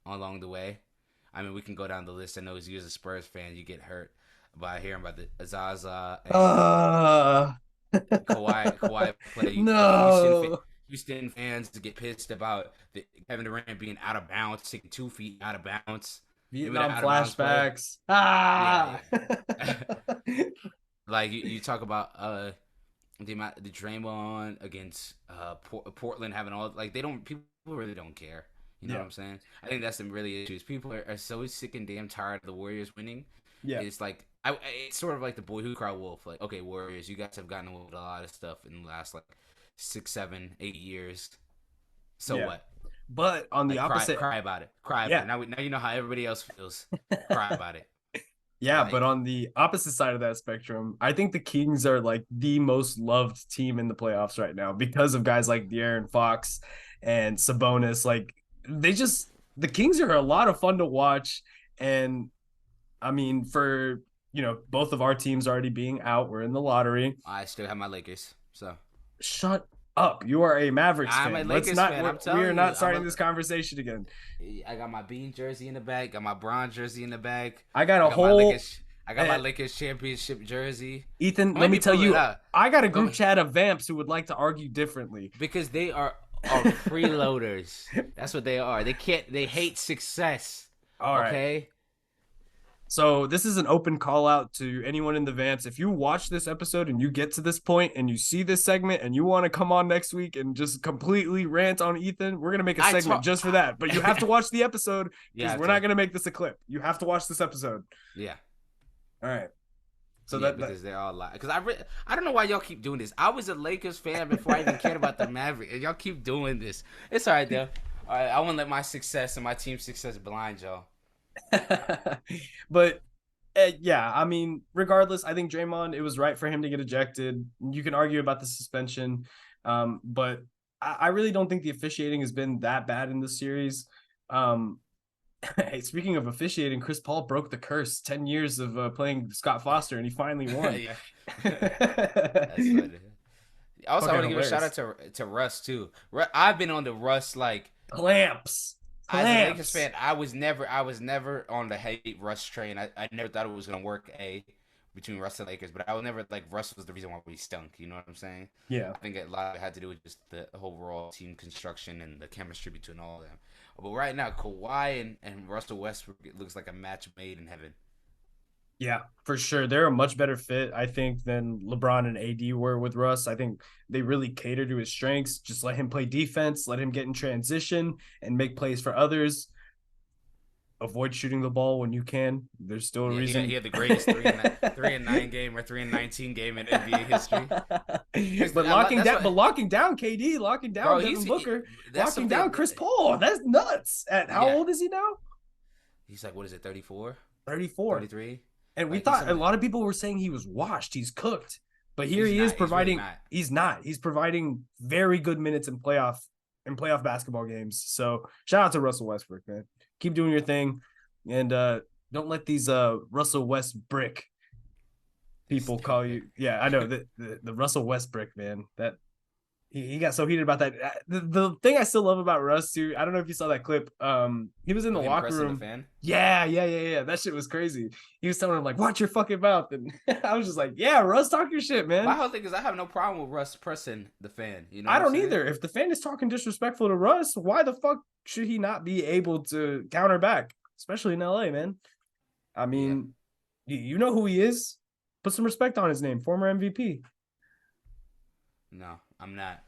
along the way. I mean, we can go down the list. I know as you as a Spurs fan, you get hurt by hearing about the Zaza and Kawhi play. No. Houston fans to get pissed about the Kevin Durant being out of bounds, taking 2 feet out of bounds. Vietnam flashbacks. Yeah. Like you talk about the Draymond against Portland having all, like, people really don't care. You know what I'm saying? I think that's some really issues. People are so sick and damn tired of the Warriors winning. Yeah, it's like it's sort of like the boy who cried wolf. Like, okay, Warriors, you guys have gotten away with a lot of stuff in the last like 6, 7, 8 years. So what? But on the opposite, cry about it. Cry about it. Now you know how everybody else feels. Cry about it. Yeah, but on the opposite side of that spectrum, I think the Kings are like the most loved team in the playoffs right now because of guys like De'Aaron Fox and Sabonis. Like the Kings are a lot of fun to watch. And I mean, for, you know, both of our teams already being out, we're in the lottery. I still have my Lakers, so shut up. You are a Mavericks fan. I'm a Lakers fan. We are not starting this conversation again. I got my Bean jersey in the bag. Got my Bron jersey in the bag. I got my Lakers championship jersey. Ethan, let me tell you, I got a group chat of vamps who would like to argue differently. Because they are freeloaders. That's what they are. They hate success. All right. Okay. So this is an open call out to anyone in the Vamps. If you watch this episode and you get to this point and you see this segment and you want to come on next week and just completely rant on Ethan, we're going to make a segment just for that. But you have to watch the episode because we're not going to make this a clip. You have to watch this episode. Yeah. All right. So because they're all like, because I don't know why y'all keep doing this. I was a Lakers fan before I even cared about the Mavericks, and y'all keep doing this. It's all right, though. All right, I won't let my success and my team's success blind y'all. But yeah, I mean, regardless, I think Draymond, it was right for him to get ejected. You can argue about the suspension, but I really don't think the officiating has been that bad in this series. Hey, speaking of officiating, Chris Paul broke the curse. 10 years of playing Scott Foster, and he finally won. Yeah. That's funny. Also, I want to give a shout out to Russ too. I've been on the Russ like clamps. As a Lakers fan, I was never on the hate Russ train. I never thought it was gonna work between Russ and Lakers, but I was never like Russ was the reason why we stunk. You know what I'm saying? Yeah. I think a lot of it had to do with just the overall team construction and the chemistry between all of them. But right now, Kawhi and Russell Westbrook, it looks like a match made in heaven. Yeah, for sure. They're a much better fit, I think, than LeBron and AD were with Russ. I think they really cater to his strengths. Just let him play defense, let him get in transition and make plays for others. Avoid shooting the ball when you can. There's still a reason. He had the greatest 3-9 game or 3-19 game in NBA history. But locking down KD, locking down Devin Booker, locking down Chris Paul. That's nuts. How old is he now? He's like, what is it, 34? 34. 33? And we thought a lot of people were saying he was washed. He's cooked. But here he is providing. He's not. He's providing very good minutes in playoff in playoff basketball games. So shout out to Russell Westbrook, man. Keep doing your thing, and don't let these Russell Westbrook people call you. Yeah, I know the Russell Westbrook, man. That he got so heated about that. The thing I still love about Russ too, I don't know if you saw that clip. He was in the locker room. The fan? Yeah. That shit was crazy. He was telling him like, "Watch your fucking mouth," and I was just like, "Yeah, Russ, talk your shit, man." My whole thing is I have no problem with Russ pressing the fan. You know, I don't either. If the fan is talking disrespectful to Russ, why the fuck should he not be able to counter back, especially in LA, man? I mean, you know who he is. Put some respect on his name, former MVP. No, I'm not.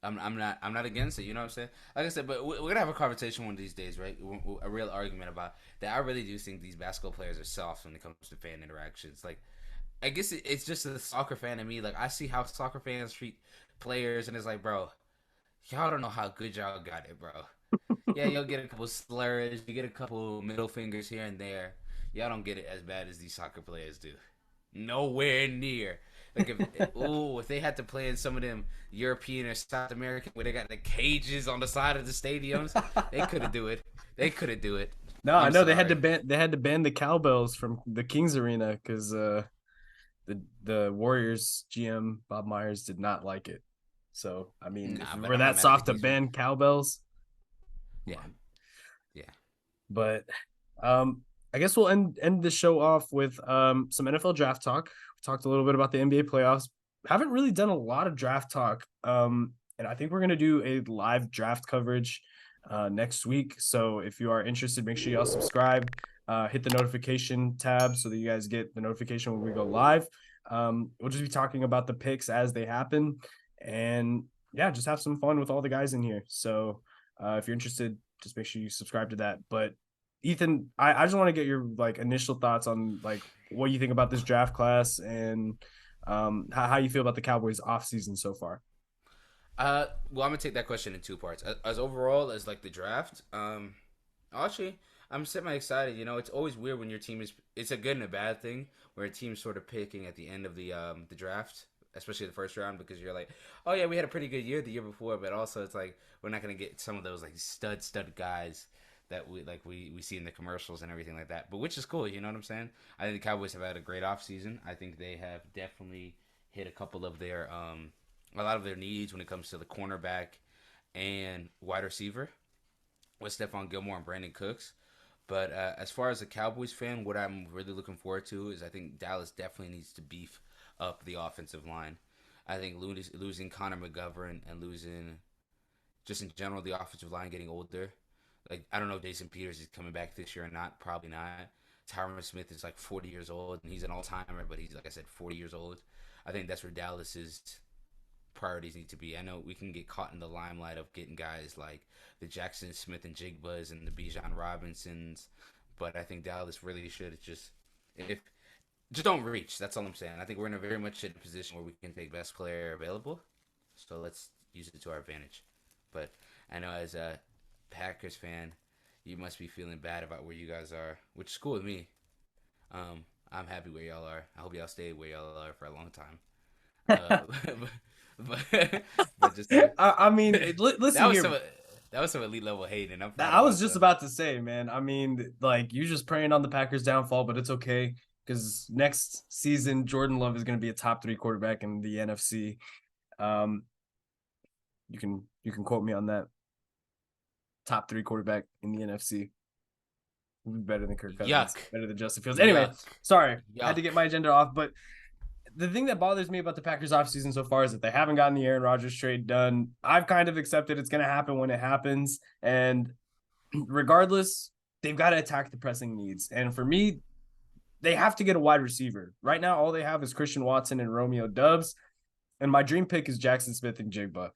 I'm not against it. You know what I'm saying? Like I said, but we're gonna have a conversation one of these days, right? A real argument about that. I really do think these basketball players are soft when it comes to fan interactions. Like, I guess it's just a soccer fan in me. Like, I see how soccer fans treat players, and it's like, bro, y'all don't know how good y'all got it, bro. Yeah, you'll get a couple slurs, you get a couple middle fingers here and there. Y'all don't get it as bad as these soccer players do. Nowhere near. Like if they had to play in some of them European or South American where they got the cages on the side of the stadiums, they couldn't do it. No, I know they had to ban the cowbells from the Kings Arena because the Warriors GM Bob Myers did not like it. So I mean, if we're that soft to ban cowbells. Yeah. But I guess we'll end the show off with some NFL draft talk. We talked a little bit about the NBA playoffs. Haven't really done a lot of draft talk. And I think we're gonna do a live draft coverage next week. So if you are interested, make sure y'all subscribe. Hit the notification tab so that you guys get the notification when we go live. We'll just be talking about the picks as they happen, and yeah, just have some fun with all the guys in here. So if you're interested, just make sure you subscribe to that. But Ethan, I just want to get your like initial thoughts on like what you think about this draft class and how you feel about the Cowboys offseason so far. Well, I'm gonna take that question in two parts. As overall as like the draft, actually, I'm semi-excited. You know, it's always weird when your team is. It's a good and a bad thing where a team's sort of picking at the end of the draft, especially the first round, because you're like, oh yeah, we had a pretty good year the year before, but also it's like we're not gonna get some of those like stud guys that we see in the commercials and everything like that. But which is cool, you know what I'm saying? I think the Cowboys have had a great offseason. I think they have definitely hit a couple of their a lot of their needs when it comes to the cornerback and wide receiver with Stephon Gilmore and Brandon Cooks. But as far as a Cowboys fan, what I'm really looking forward to is I think Dallas definitely needs to beef up the offensive line. I think losing Connor McGovern and losing just in general the offensive line getting older. Like, I don't know if Jason Peters is coming back this year or not. Probably not. Tyron Smith is like 40 years old, and he's an all-timer, but he's, like I said, 40 years old. I think that's where Dallas's priorities need to be. I know we can get caught in the limelight of getting guys like the Jackson Smith and Jigbas and the Bijan Robinsons, but I think Dallas really should just don't reach. That's all I'm saying. I think we're in a very much in a position where we can take best player available, so let's use it to our advantage. But I know as a Packers fan, you must be feeling bad about where you guys are, which is cool with me. I'm happy where y'all are. I hope y'all stay where y'all are for a long time. But just I mean, listen here. That was some elite level hate, and I was just about to say, man. I mean, like you're just praying on the Packers' downfall, but it's okay because next season Jordan Love is going to be a top 3 quarterback in the NFC. You can quote me on that. Top 3 quarterback in the NFC. We'll be better than Kirk Cousins. Yuck. Better than Justin Fields. Anyway, sorry. Yuck. I had to get my agenda off. But the thing that bothers me about the Packers offseason so far is that they haven't gotten the Aaron Rodgers trade done. I've kind of accepted it's going to happen when it happens. And regardless, they've got to attack the pressing needs. And for me, they have to get a wide receiver. Right now, all they have is Christian Watson and Romeo Doubs. And my dream pick is Jackson Smith and Jigba.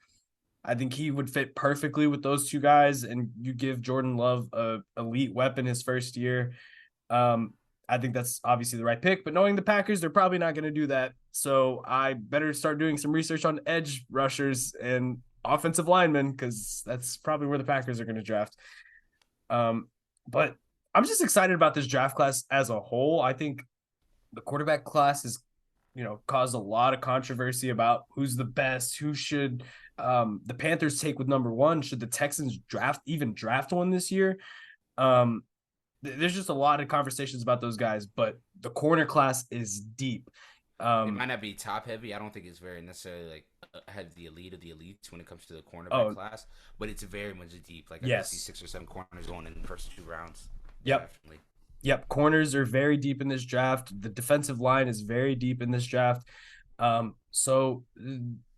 I think he would fit perfectly with those two guys, and you give Jordan Love a elite weapon his first year. I think that's obviously the right pick, but knowing the Packers, they're probably not going to do that. So I better start doing some research on edge rushers and offensive linemen because that's probably where the Packers are going to draft. But I'm just excited about this draft class as a whole. I think the quarterback class is caused a lot of controversy about who's the best, who should the Panthers take with number one. Should the Texans draft one this year? There's just a lot of conversations about those guys, but the corner class is deep. It might not be top heavy. I don't think it's very necessarily like have the elite of the elites when it comes to the cornerback class, but it's very much deep. Like I can see 6 or 7 corners going in the first 2 rounds. Yep. Definitely. Yep. Corners are very deep in this draft. The defensive line is very deep in this draft. So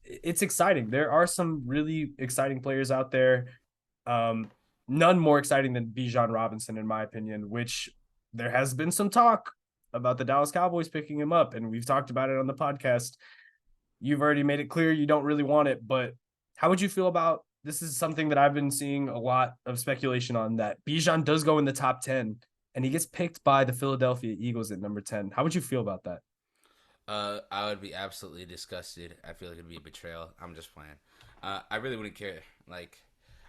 it's exciting. There are some really exciting players out there. None more exciting than Bijan Robinson, in my opinion, which there has been some talk about the Dallas Cowboys picking him up, and we've talked about it on the podcast. You've already made it clear you don't really want it, but how would you feel about this? Is something that I've been seeing a lot of speculation on, that Bijan does go in the top 10 and he gets picked by the Philadelphia Eagles at number 10. How would you feel about that? I would be absolutely disgusted. I feel like it'd be a betrayal. I'm just playing. I really wouldn't care. Like,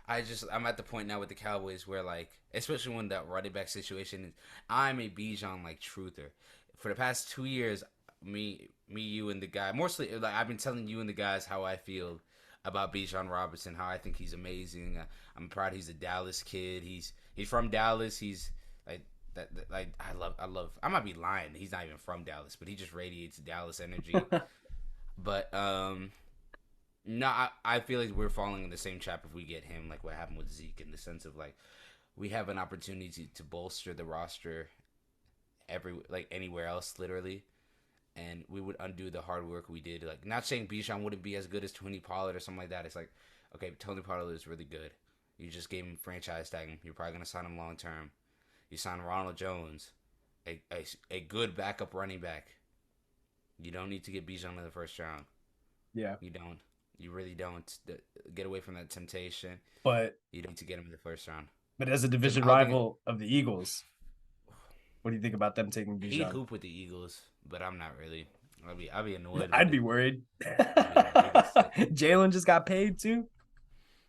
I'm at the point now with the Cowboys where, like, especially when that running back situation is, I'm a Bijan like truther. For the past 2 years, me, you, and the guy, mostly like I've been telling you and the guys how I feel about Bijan Robinson, how I think he's amazing. I'm proud he's a Dallas kid. He's from Dallas. He's like that. Like I love. I might be lying. He's not even from Dallas, but he just radiates Dallas energy. But no, I feel like we're falling in the same trap if we get him, like what happened with Zeke, in the sense of like we have an opportunity to bolster the roster anywhere else, literally, and we would undo the hard work we did. Like, not saying Bijan wouldn't be as good as Tony Pollard or something like that. It's like, okay, Tony Pollard is really good. You just gave him franchise tag him. You're probably gonna sign him long term. You sign Ronald Jones, a good backup running back. You don't need to get Bijan in the first round. Yeah, you don't. You really don't. Get away from that temptation. But you don't need to get him in the first round. But as a division rival of the Eagles, what do you think about them taking Bijan? He'd hoop with the Eagles, but I'm not really. I'd be annoyed. I'd be worried. Jalen just got paid too.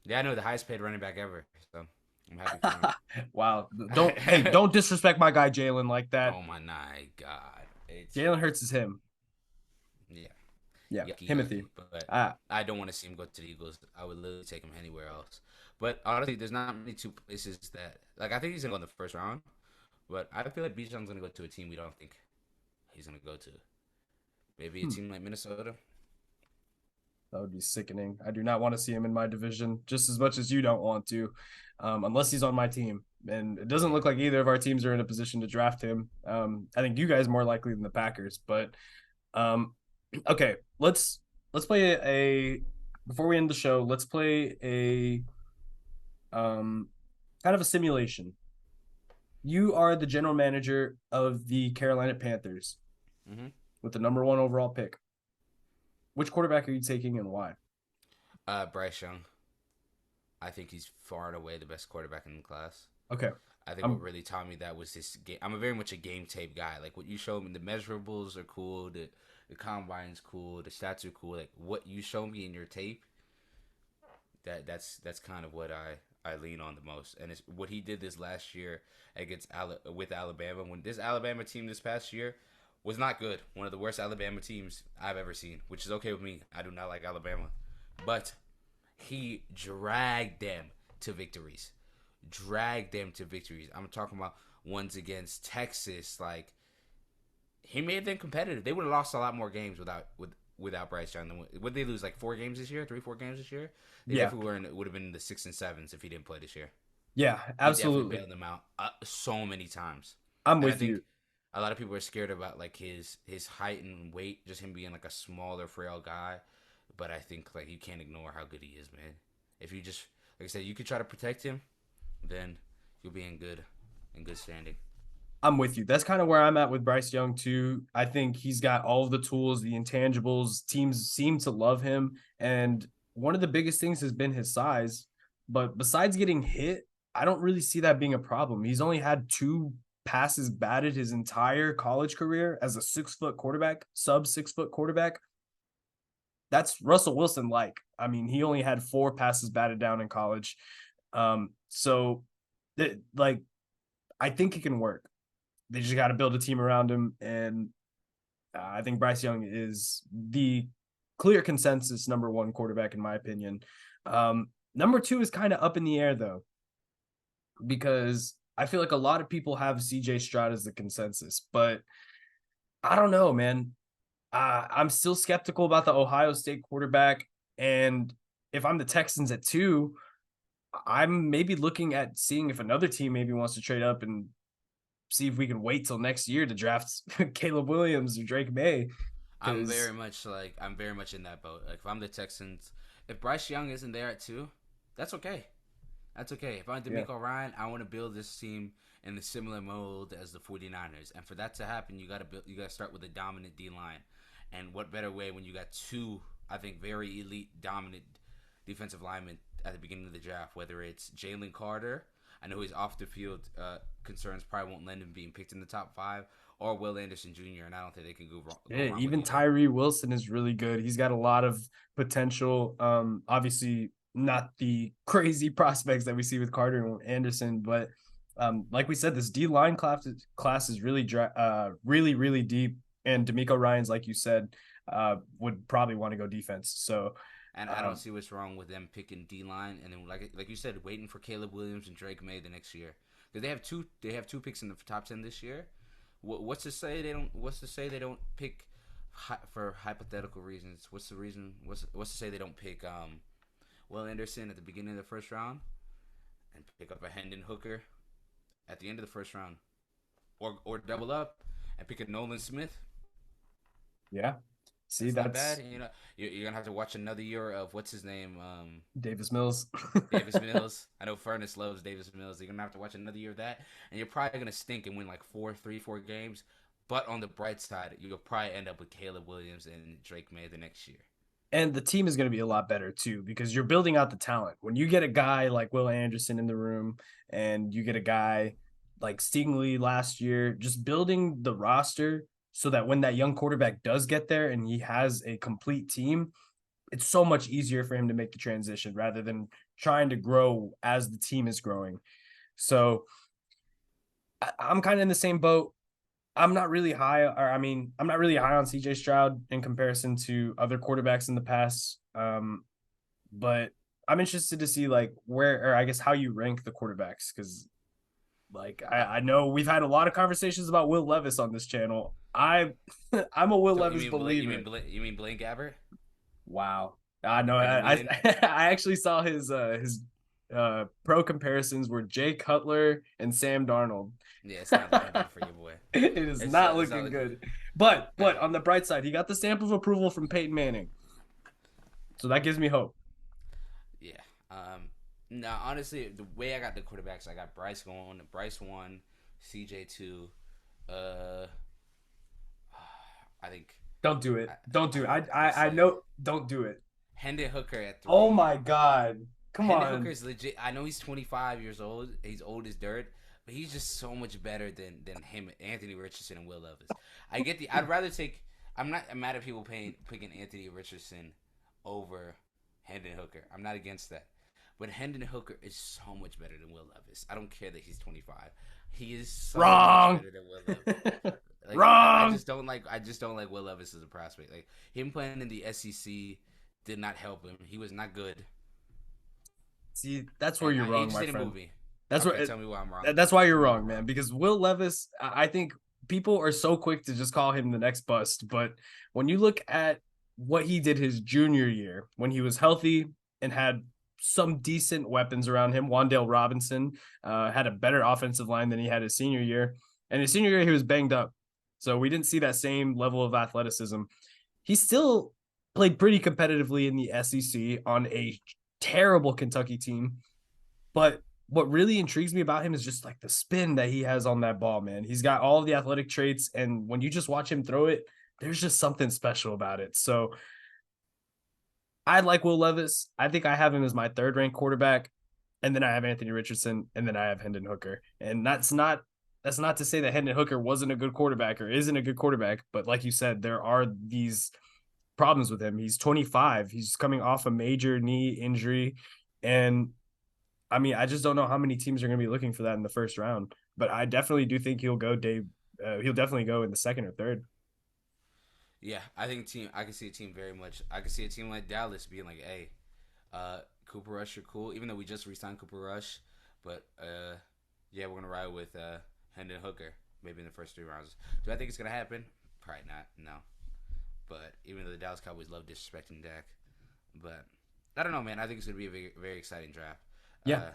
Yeah, I know, the highest paid running back ever. So I'm happy for him. Wow! Don't disrespect my guy Jalen like that. Oh my God! Jalen Hurts is him. Yeah, Timothy. But I don't want to see him go to the Eagles. I would literally take him anywhere else. But honestly, there's not many 2 places that, like, I think he's gonna go in the first round. But I feel like Bijan's gonna go to a team we don't think he's gonna go to. Maybe a team like Minnesota. That would be sickening. I do not want to see him in my division, just as much as you don't want to, unless he's on my team. And it doesn't look like either of our teams are in a position to draft him. I think you guys more likely than the Packers. But okay, let's play before we end the show. Let's play a kind of a simulation. You are the general manager of the Carolina Panthers with the number 1 overall pick. Which quarterback are you taking and why? Bryce Young. I think he's far and away the best quarterback in the class. Okay. I think what really taught me that was this game. I'm very much a game tape guy. Like, what you show me, the measurables are cool, the combine's cool, the stats are cool. Like, what you show me in your tape, that's kind of what I lean on the most. And it's what he did this last year with Alabama. When this Alabama team this past year was not good. One of the worst Alabama teams I've ever seen, which is okay with me. I do not like Alabama. But he dragged them to victories. I'm talking about ones against Texas. Like, he made them competitive. They would have lost a lot more games without Bryce Young. Would they lose like 4 games this year? 3-4 games this year? They definitely would have been in the 6 and 7s if he didn't play this year. Yeah, absolutely. He definitely bailed them out so many times. I'm with you. A lot of people are scared about like his height and weight, just him being like a smaller, frail guy. But I think like you can't ignore how good he is, man. If you just, like I said, you could try to protect him, then you'll be in good standing. I'm with you. That's kind of where I'm at with Bryce Young too. I think he's got all of the tools, the intangibles. Teams seem to love him, and one of the biggest things has been his size. But besides getting hit, I don't really see that being a problem. He's only had 2 passes batted his entire college career as a 6-foot quarterback, sub 6-foot quarterback. That's Russell Wilson like. I mean, he only had 4 passes batted down in college. So I think it can work. They just got to build a team around him. And I think Bryce Young is the clear consensus number one quarterback in my opinion. Number two is kind of up in the air though, because I feel like a lot of people have CJ Stroud as the consensus, but I don't know, man. I'm still skeptical about the Ohio State quarterback. And if I'm the Texans at 2, I'm maybe looking at seeing if another team maybe wants to trade up and see if we can wait till next year to draft Caleb Williams or Drake May. I'm very much in that boat. Like if I'm the Texans, if Bryce Young isn't there at 2, that's okay. That's okay. If I'm D'Amico Ryan, I want to build this team in the similar mold as the 49ers. And for that to happen, you got to start with a dominant D-line. And what better way when you got 2, I think, very elite, dominant defensive linemen at the beginning of the draft, whether it's Jalen Carter, I know his off-the-field concerns probably won't lend him being picked in the top 5, or Will Anderson Jr., and I don't think they can go wrong. Yeah, even Tyree Wilson is really good. He's got a lot of potential. Obviously, not the crazy prospects that we see with Carter and Anderson, but like we said, this D-line class is really, really deep. And D'Amico Ryans, like you said, would probably want to go defense. So, and I don't see what's wrong with them picking D-line, and then like you said, waiting for Caleb Williams and Drake May the next year, because they have two picks in the top 10 this year. What's to say they don't pick for hypothetical reasons? What's the reason? What's to say they don't pick Will Anderson at the beginning of the first round and pick up a Hendon Hooker at the end of the first round, or double up and pick a Nolan Smith? Yeah. See, that's not bad. You know, you're gonna have to watch another year of what's his name, Davis Mills. Davis Mills. I know Furnace loves Davis Mills. You're gonna have to watch another year of that, and you're probably gonna stink and win like 4 games. But on the bright side, you'll probably end up with Caleb Williams and Drake May the next year. And the team is going to be a lot better too, because you're building out the talent. When you get a guy like Will Anderson in the room, and you get a guy like Stingley last year, just building the roster so that when that young quarterback does get there and he has a complete team, it's so much easier for him to make the transition rather than trying to grow as the team is growing. So I'm kind of in the same boat. I'm not really high on CJ Stroud in comparison to other quarterbacks in the past. But I'm interested to see how you rank the quarterbacks, because I know we've had a lot of conversations about Will Levis on this channel. I'm a Will Levis believer. You mean Blaine Gabbert? Wow. No, I actually saw his pro comparisons were Jay Cutler and Sam Darnold. Yeah, it's not looking good for you, boy. It's not looking good. But on the bright side, he got the stamp of approval from Peyton Manning, so that gives me hope. Yeah. No, honestly, the way I got the quarterbacks, I got Bryce 1, CJ 2. I think. Don't do it. Don't do it. I know. Don't do it. Hendon Hooker at 3. Oh my God. Come on. Hendon Hooker's legit. I know he's 25 years old. He's old as dirt, but he's just so much better than him, Anthony Richardson, and Will Levis. I'd rather take. I'm mad at people picking Anthony Richardson over Hendon Hooker. I'm not against that. But Hendon Hooker is so much better than Will Levis. I don't care that he's 25. He is so much better than Will Levis. Wrong. I just don't like Will Levis as a prospect. Like him playing in the SEC did not help him. He was not good. See, that's where you're wrong, my friend. Movie. That's okay, tell me why I'm wrong. That's why you're wrong, man. Because Will Levis, I think people are so quick to just call him the next bust. But when you look at what he did his junior year, when he was healthy and had some decent weapons around him, Wan'Dale Robinson had a better offensive line than he had his senior year. And his senior year, he was banged up. So we didn't see that same level of athleticism. He still played pretty competitively in the SEC on a terrible Kentucky team. But what really intrigues me about him is just like the spin that he has on that ball, man. He's got all of the athletic traits, and when you just watch him throw it, there's just something special about it. So I like Will Levis. I think I have him as my 3rd ranked quarterback, and then I have Anthony Richardson, and then I have Hendon Hooker. And that's not to say that Hendon Hooker wasn't a good quarterback or isn't a good quarterback, but like you said, there are these problems with him. He's 25. He's coming off a major knee injury, and I mean, I just don't know how many teams are going to be looking for that in the first round. But I definitely do think he'll go he'll definitely go in the 2nd or 3rd. Yeah, I think team. I can see a team very much. I can see a team like Dallas being like, "Hey, Cooper Rush, you're cool." Even though we just re-signed Cooper Rush, but yeah, we're gonna ride with Hendon Hooker maybe in the first 3 rounds. Do I think it's gonna happen? Probably not. No. But even though the Dallas Cowboys love disrespecting Dak, but I don't know, man. I think it's gonna be a very, very exciting draft. Yeah.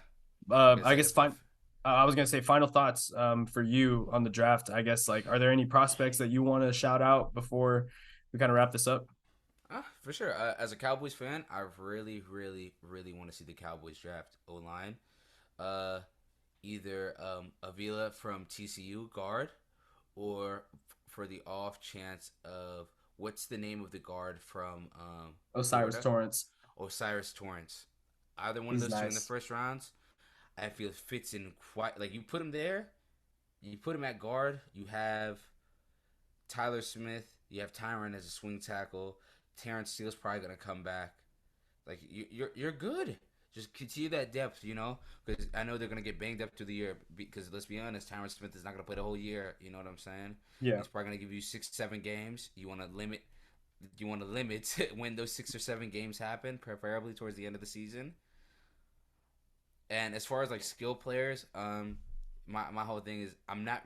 Like I I said, guess fine. I was gonna say final thoughts for you on the draft. I guess like, are there any prospects that you want to shout out before we kind of wrap this up? For sure. As a Cowboys fan, I really, really, really want to see the Cowboys draft O line. Uh, Either Avila from TCU guard, or for the off chance of what's the name of the guard from Osiris Florida? Torrance. Osiris Torrance. Either one of He's those two in the nice. first rounds, I feel fits in quite like you put him there. You put him at guard. You have Tyler Smith. You have Tyron as a swing tackle. Terrence Steele's probably gonna come back. Like you're good. Just continue that depth, because I know they're gonna get banged up through the year. Because let's be honest, Tyron Smith is not gonna play the whole year. You know what I'm saying? Yeah. He's probably gonna give you 6-7 games. You want to limit. You want to limit when those 6 or 7 games happen, preferably towards the end of the season. And as far as like skill players, my whole thing is I'm not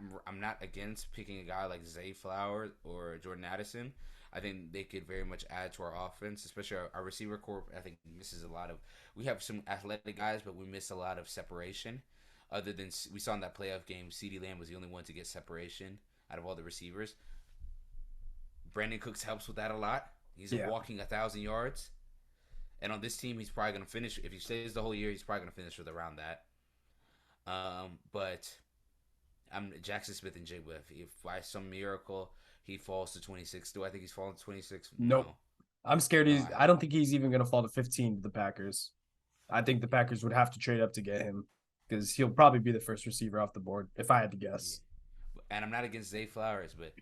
against picking a guy like Zay Flowers or Jordan Addison. I think they could very much add to our offense, especially our receiver corps. I think misses a lot of. We have some athletic guys, but we miss a lot of separation. Other than we saw in that playoff game, CeeDee Lamb was the only one to get separation out of all the receivers. Brandon Cooks helps with that a lot. He's walking 1,000 yards. And on this team, he's probably going to finish. If he stays the whole year, he's probably going to finish with around that. But I'm Jackson Smith and Jigba. If by some miracle he falls to 26, do I think he's falling to 26? Nope. No. I'm scared. I don't think he's even going to fall to 15 to the Packers. I think the Packers would have to trade up to get him because he'll probably be the first receiver off the board if I had to guess. Yeah. And I'm not against Zay Flowers, but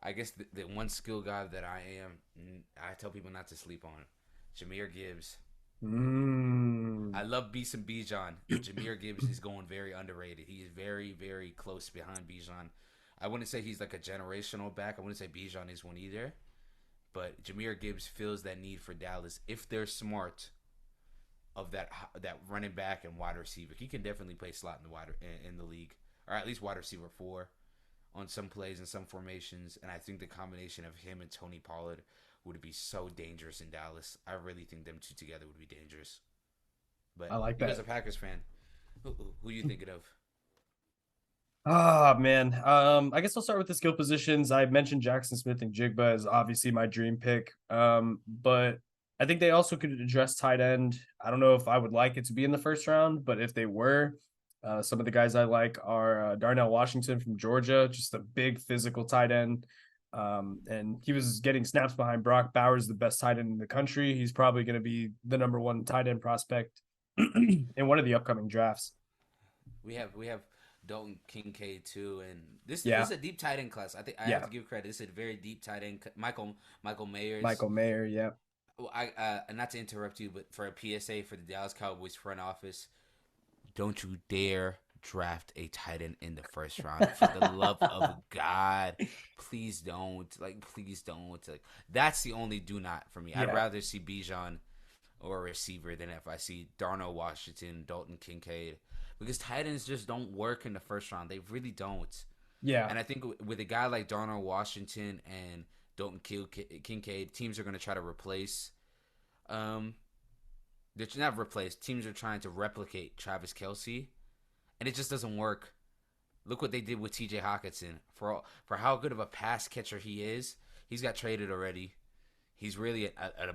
I guess the one skill guy that I tell people not to sleep on. Jahmyr Gibbs. I love Beeson Bijan. Jahmyr Gibbs is going very underrated. He is very, very close behind Bijan. I wouldn't say he's like a generational back. I wouldn't say Bijan is one either. But Jahmyr Gibbs feels that need for Dallas if they're smart of that running back and wide receiver. He can definitely play slot in the league, or at least wide receiver 4 on some plays and some formations. And I think the combination of him and Tony Pollard would be so dangerous in Dallas. I really think them two together would be dangerous. But I like that. As a Packers fan, who you thinking of? Oh man. I guess I'll start with the skill positions. I mentioned Jackson Smith and Jigba as obviously my dream pick. But I think they also could address tight end. I don't know if I would like it to be in the first round, but if they were, some of the guys I like are Darnell Washington from Georgia, just a big physical tight end. And he was getting snaps behind Brock Bowers, the best tight end in the country. He's probably going to be the number 1 tight end prospect in one of the upcoming drafts. We have Dalton Kincaid too, and this is a deep tight end class. I think I have to give credit. This is a very deep tight end. Michael Mayer. Michael Mayer, yeah. Well, I not to interrupt you, but for a PSA for the Dallas Cowboys front office, don't you dare draft a tight end in the first round. For the love of God, please don't. Please don't. That's the only do not for me. Yeah. I'd rather see Bijan or a receiver than if I see Darnell Washington, Dalton Kincaid. Because tight ends just don't work in the first round. They really don't. Yeah. And I think with a guy like Darnell Washington and Dalton Kincaid, teams are going to try to replace. They're not replace. Teams are trying to replicate Travis Kelce, and it just doesn't work. Look what they did with T.J. Hockenson. For how good of a pass catcher he is, he's got traded already. He's really a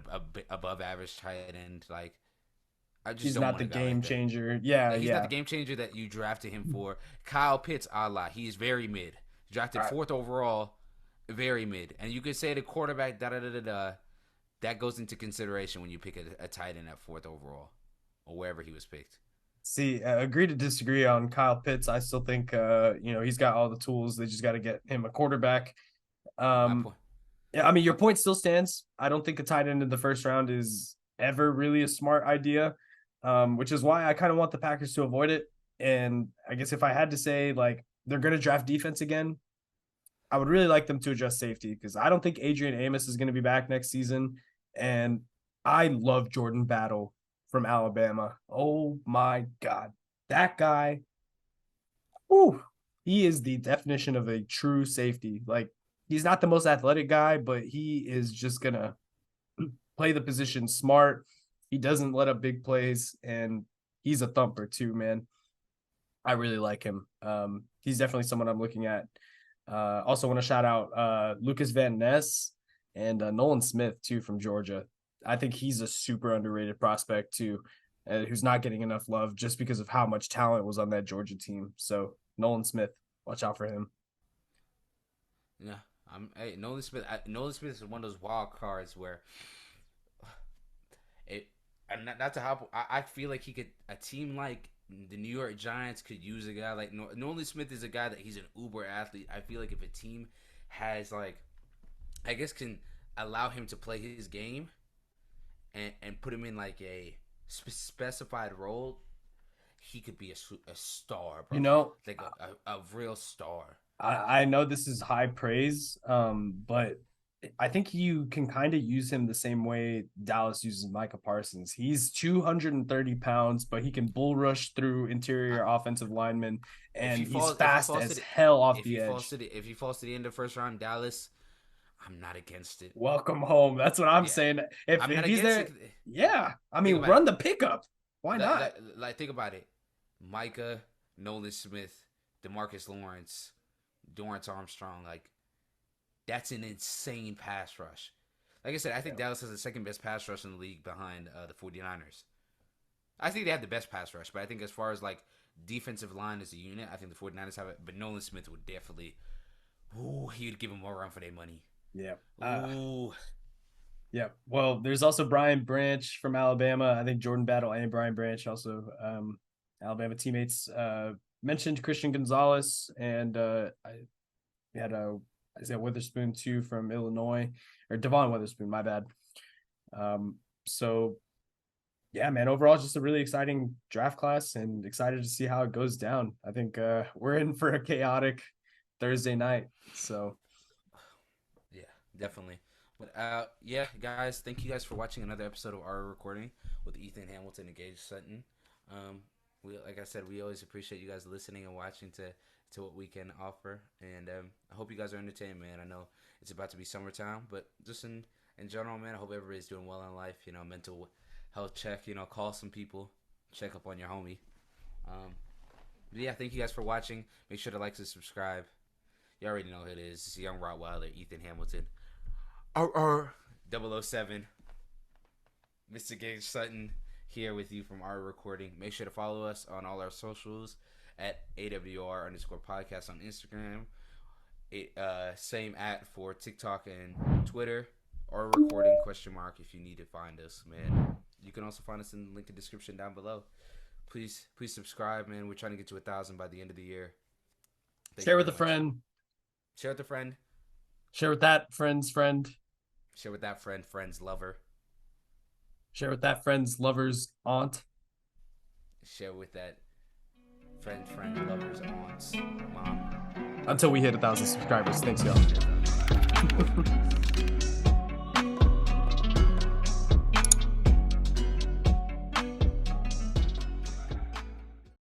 above average tight end. He's not the game changer. Yeah, he's not the game changer that you drafted him for. Kyle Pitts, he is very mid. Drafted 4th overall, very mid. And you could say the quarterback, that goes into consideration when you pick a tight end at 4th overall or wherever he was picked. See, agree to disagree on Kyle Pitts. I still think, he's got all the tools. They just got to get him a quarterback. Yeah, I mean, your point still stands. I don't think a tight end in the first round is ever really a smart idea. Which is why I kind of want the Packers to avoid it. And I guess if I had to say, they're going to draft defense again, I would really like them to address safety because I don't think Adrian Amos is going to be back next season. And I love Jordan Battle from Alabama. Oh my God. That guy, ooh, he is the definition of a true safety. Like, he's not the most athletic guy, but he is just going to play the position smart. He doesn't let up big plays, and he's a thumper too, man. I really like him. He's definitely someone I'm looking at. Also want to shout out Lucas Van Ness and Nolan Smith too from Georgia. I think he's a super underrated prospect too, who's not getting enough love just because of how much talent was on that Georgia team. So Nolan Smith, watch out for him. Yeah, Nolan Smith. Nolan Smith is one of those wild cards where not to hop. I feel like a team like the New York Giants could use a guy like Nolan Smith is a guy that he's an uber athlete. I feel like if a team has can allow him to play his game and put him in like a specified role, he could be a star, bro. Like a real star. I know this is high praise, but I think you can kind of use him the same way Dallas uses Micah Parsons. He's 230 pounds, but he can bull rush through interior offensive linemen, and he's fast as hell off the edge. If he falls to the end of the first round, Dallas, I'm not against it. Welcome home. That's what I'm saying. If he's there, yeah. I mean, run the pickup. Why not? Think about it. Micah, Nolan Smith, DeMarcus Lawrence, Dorrance Armstrong, that's an insane pass rush. Like I said, I think Dallas has the second best pass rush in the league behind the 49ers. I think they have the best pass rush, but I think as far as defensive line as a unit, I think the 49ers have it. But Nolan Smith would definitely, he would give them more run for their money. Yeah. Yeah. Well, there's also Brian Branch from Alabama. I think Jordan Battle and Brian Branch also Alabama teammates. Mentioned Christian Gonzalez, and we had Isaiah Witherspoon too from Illinois, or Devon Witherspoon, my bad. So yeah, man, overall just a really exciting draft class and excited to see how it goes down. I think we're in for a chaotic Thursday night. So yeah, definitely. But yeah, guys, thank you guys for watching another episode of our recording with Ethan Hamilton and Gage Sutton. Like I said, we always appreciate you guys listening and watching to what we can offer, and I hope you guys are entertained, man. I know it's about to be summertime, but just in general, man, I hope everybody's doing well in life. Mental health check. Call some people, check up on your homie. But yeah, thank you guys for watching. Make sure to like and subscribe. You already know who it is. It's Young Rottweiler, Ethan Hamilton. 007, Mr. Gage Sutton here with you from our recording. Make sure to follow us on all our socials at AWR_podcast on Instagram. Same for TikTok and Twitter. Our recording ? If you need to find us, man. You can also find us in the link in the description down below. Please subscribe, man. We're trying to get to 1,000 by the end of the year. Share with a friend. Share with a friend. Share with that friend's friend. Share with that friend's lover. Share with that friend's lover's aunt. Share with that friend lover's aunt's mom. Until we hit 1,000 subscribers. Thanks, y'all.